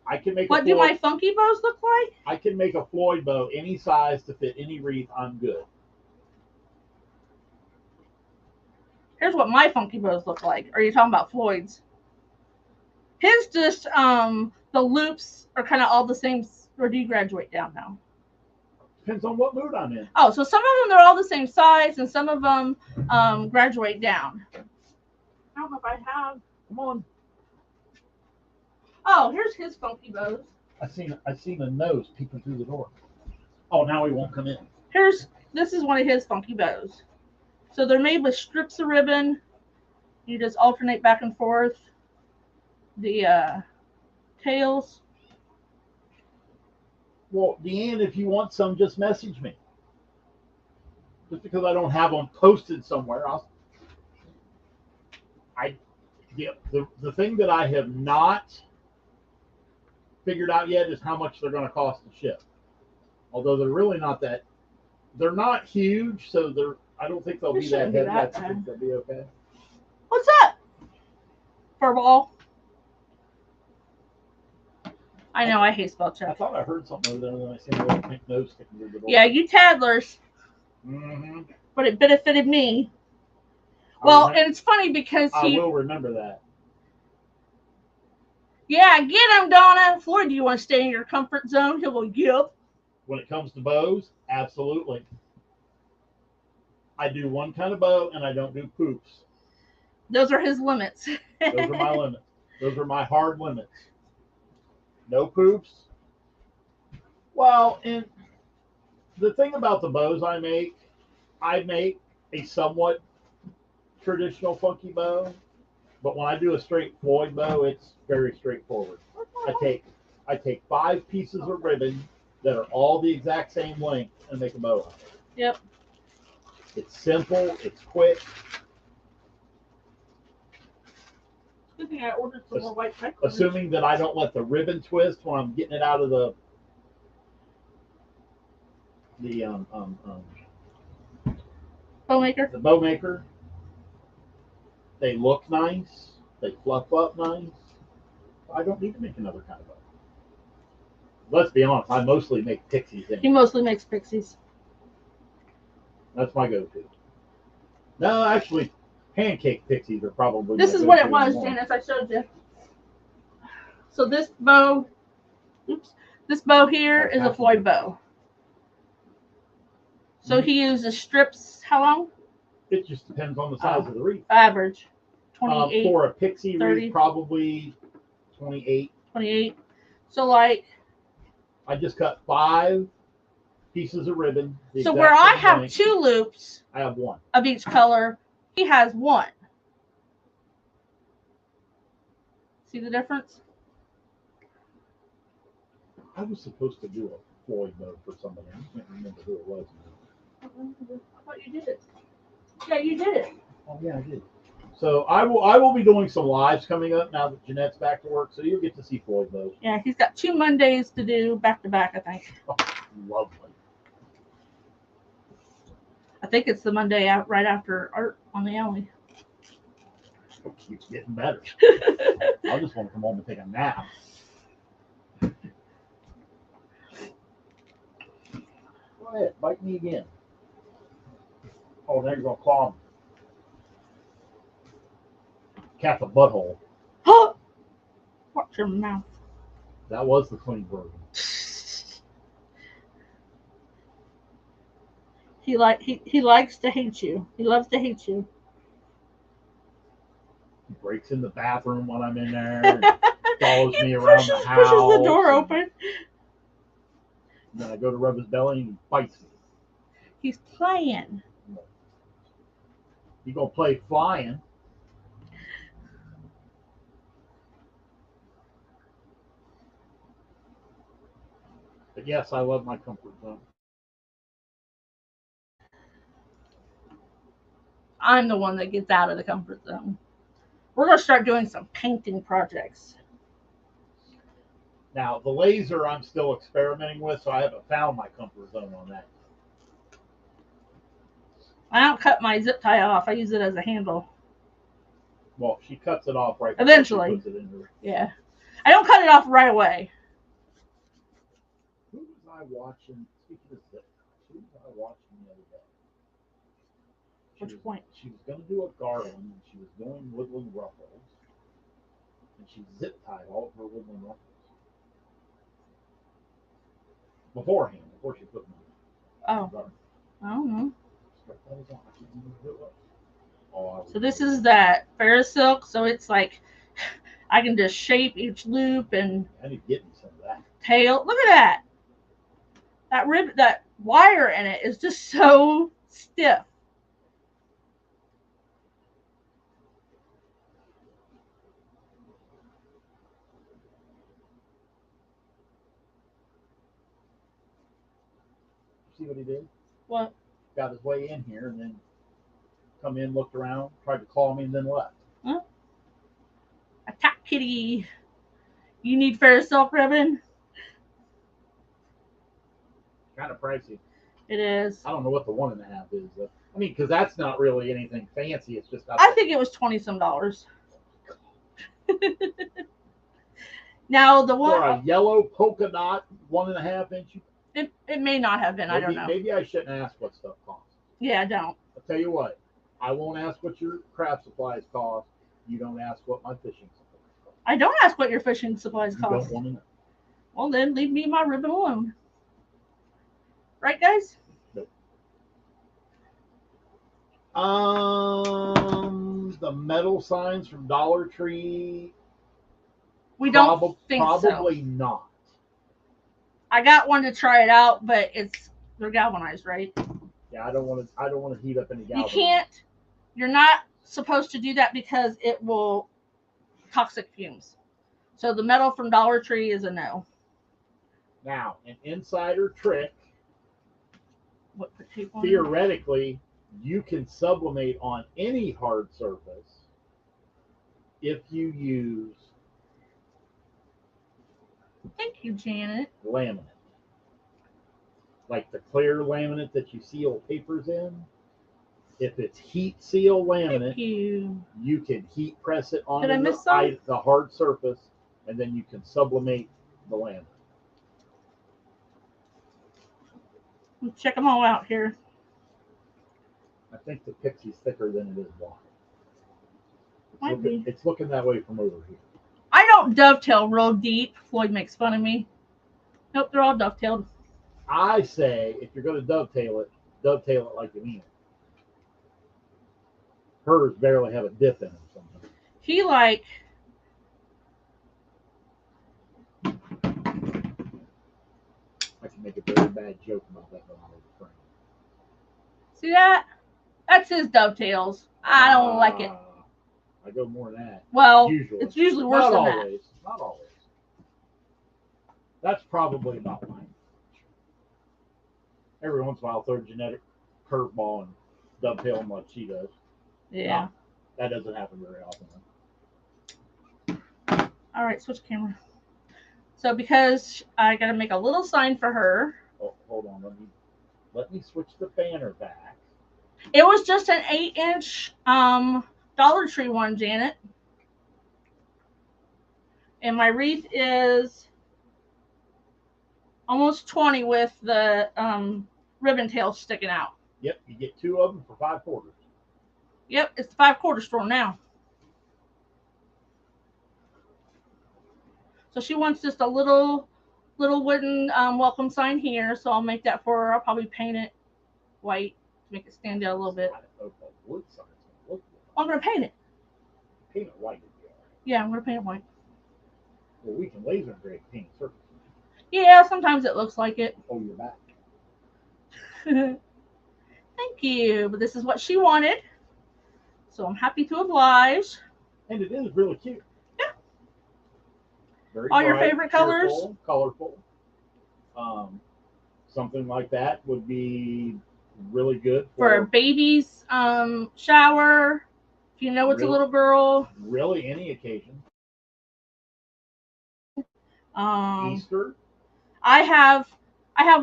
I can make. What do my funky bows look like? I can make a Floyd bow any size to fit any wreath. I'm good. Here's what my funky bows look like. Are you talking about Floyd's? His just the loops are kind of all the same. Or do you graduate down now? Depends on what mood I'm in. Oh, so some of them they're all the same size, and some of them graduate down. I don't know if I have. Come on. Oh, here's his funky bows. I seen a nose peeking through the door. Oh, now he won't come in. This is one of his funky bows. So they're made with strips of ribbon. You just alternate back and forth the tails. Well, Deanne, if you want some, just message me. Just because I don't have them posted somewhere, the thing that I have not figured out yet is how much they're going to cost to ship. Although they're really not that. They're not huge, so I don't think they'll be that heavy. I think they'll be okay. What's that? Furball. I know, I hate spell check. I thought I heard something over there, and then I seen a little pink nose sticking through the door. Yeah, you taddlers. Mm-hmm. But it benefited me. Well, and it's funny because I will remember that. Yeah, get him, Donna. Floyd, do you want to stay in your comfort zone? He'll go, yep. When it comes to bows, absolutely. I do one kind of bow, and I don't do poops. Those are his limits. Those are my limits. Those are my hard limits. No poops. Well, and the thing about the bows I make a somewhat traditional funky bow, but when I do a straight Floyd bow, it's very straightforward. I take 5 pieces of ribbon that are all the exact same length and make a bow out of it. Yep. It's simple. It's quick. Good thing I ordered some more white pepper. Assuming that I don't let the ribbon twist when I'm getting it out of the bow maker. The bow maker. They look nice. They fluff up nice. I don't need to make another kind of bow. Let's be honest. I mostly make pixies. He mostly makes pixies. That's my go-to. No, actually, pancake pixies are probably. This is what it was, Janice. I showed you. So this bow here is a Floyd bow. So he uses strips. How long? It just depends on the size of the wreath. Average, 28. For a pixie 30. wreath, probably 28. 28. So like. I just cut 5 pieces of ribbon. So where I have 2 loops. I have 1 of each color. He has 1. See the difference? I was supposed to do a Floyd bow for somebody. I can't remember who it was. I thought you did it. Yeah, you did it. Oh yeah, I did. So I will be doing some lives coming up now that Jeanette's back to work. So you'll get to see Floyd bows. Yeah, he's got 2 Mondays to do back to back, I think. Oh, lovely. I think it's the Monday out right after Art on the Alley. It keeps getting better. I just want to come home and take a nap. Go ahead, bite me again. Oh, now you're gonna claw me. Cat the butthole. Huh! Watch your mouth. That was the clean version. He likes to hate you. He loves to hate you. He breaks in the bathroom when I'm in there. And follows me around the house. Pushes the door open. Then I go to rub his belly and he bites me. He's playing. You gonna play flying? But yes, I love my comfort zone. I'm the one that gets out of the comfort zone. We're going to start doing some painting projects. Now, the laser I'm still experimenting with, so I haven't found my comfort zone on that. I don't cut my zip tie off. I use it as a handle. Well, she cuts it off right before Eventually. she puts it in her. Yeah. I don't cut it off right away. Who was I watching? Speaking of zip ties, who was I watching the other day? Which point? She was going to do a garland, and she was doing woodland ruffles, and she zip tied all of her woodland ruffles beforehand, before she put them in the garden. I don't know. I can't remember who it was. Oh, So this is that Ferris silk. So it's like I can just shape each loop and I need to get me some of that. tail. Look at that. That wire in it is just so stiff. See what he did? What? Got his way in here and then come in, looked around, tried to claw me, and then left. Huh? Attack kitty. You need Ferris silk ribbon? Kind of pricey. It is. I don't know what the 1.5 is. I mean, because that's not really anything fancy. It's just. I think it was $20-some. Now the one for a yellow polka dot 1.5 inch. it may not have been. Maybe, I don't know. Maybe I shouldn't ask what stuff costs. Yeah, don't. I'll tell you what. I won't ask what your craft supplies cost. You don't ask what my fishing supplies cost. I don't ask what your fishing supplies You cost. don't want to know. Well, then leave me my ribbon alone. Right, guys? The metal signs from Dollar Tree. We don't think probably so. not. I got one to try it out, but they're galvanized, right? Yeah, I don't want to heat up any galvanized. You can't. You're not supposed to do that because it will toxic fumes. So the metal from Dollar Tree is a no. Now, an insider trick. What, put tape on theoretically, you can sublimate on any hard surface if you use. Thank you, Janet. Laminate. Like the clear laminate that you seal papers in. If it's heat seal laminate, you can heat press it onto the hard surface, and then you can sublimate the laminate. Let's check them all out here. I think the pixie's thicker than it is wide. It's looking that way from over here. I don't dovetail real deep. Floyd makes fun of me. Nope, they're all dovetailed. I say if you're going to dovetail it like you mean it. Hers barely have a dip in them sometimes. He like. I can make a very bad joke about that when I was a friend. See that? That's his dovetails. I don't like it. I go more than that. Well, it's usually worse than that. Not always. That's probably about mine. Every once in a while, I'll throw a Jeanette curveball and dovetail them like she does. Yeah. No, that doesn't happen very often. All right, switch camera. So because I got to make a little sign for her. Oh, hold on. Let me switch the banner back. It was just an 8-inch Dollar Tree one, Janet. And my wreath is almost 20 with the ribbon tail sticking out. Yep, you get 2 of them for 5 quarters. Yep, it's the 5/4 store now. So she wants just a little wooden welcome sign here. So I'll make that for her. I'll probably paint it white to make it stand out a little bit. I'm going to paint it. Paint it white. Yeah, I'm going to paint it white. Well, we can laser grade paint surface. Yeah, sometimes it looks like it. Oh, you're back. Thank you. But this is what she wanted. So I'm happy to oblige. And it is really cute. Yeah. Very all bright, your favorite colors? Colorful. Something like that would be really good for a baby's shower. If you know it's a little girl. Really, any occasion. Easter. I have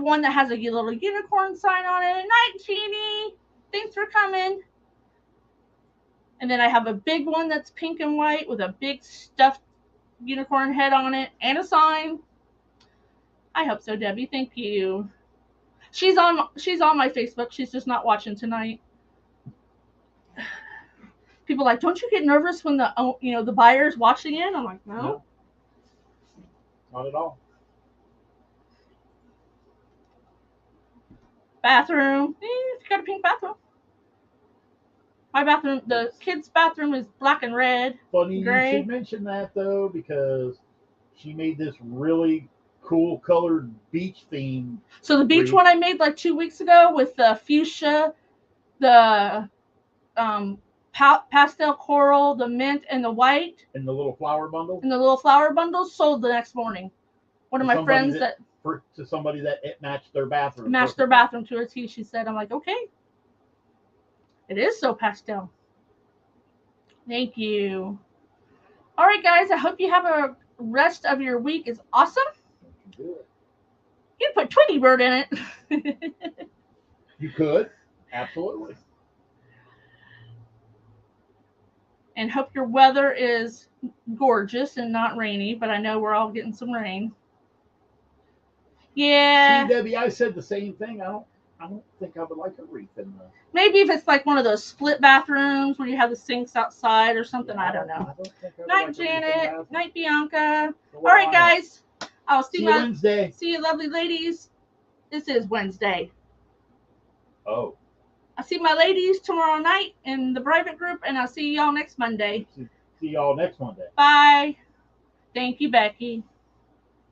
one that has a little unicorn sign on it. Night, Jeannie. Thanks for coming. And then I have a big one that's pink and white with a big stuffed unicorn head on it and a sign. I hope so, Debbie. Thank you. She's on my Facebook. She's just not watching tonight. People are like, don't you get nervous when the buyer's watching it? I'm like, no. Not at all. Bathroom. It's got a pink bathroom. My bathroom, the kids' bathroom is black and red. Funny gray. You should mention that though, because she made this really cool colored beach theme. So the beach one I made like 2 weeks ago with the fuchsia, the pastel coral, the mint, and the white. And the little flower bundle. And the little flower bundles sold the next morning. One of my friends to somebody that it matched their bathroom. Matched their bathroom to a T. She said, I'm like, okay. It is so pastel. Thank you. All right, guys. I hope you have a rest of your week is awesome. You put Twiggy Bird in it. You could. Absolutely. And hope your weather is gorgeous and not rainy, but I know we're all getting some rain. Yeah. See, Debbie, I said the same thing. I don't think I would like a wreath in the... Maybe if it's like one of those split bathrooms where you have the sinks outside or something. Yeah, I don't know. Night, Janet. Night, Bianca. All right, guys. I'll see you Wednesday. See you, lovely ladies. This is Wednesday. Oh. I'll see my ladies tomorrow night in the private group, and I'll see y'all next Monday. See y'all next Monday. Bye. Thank you, Becky.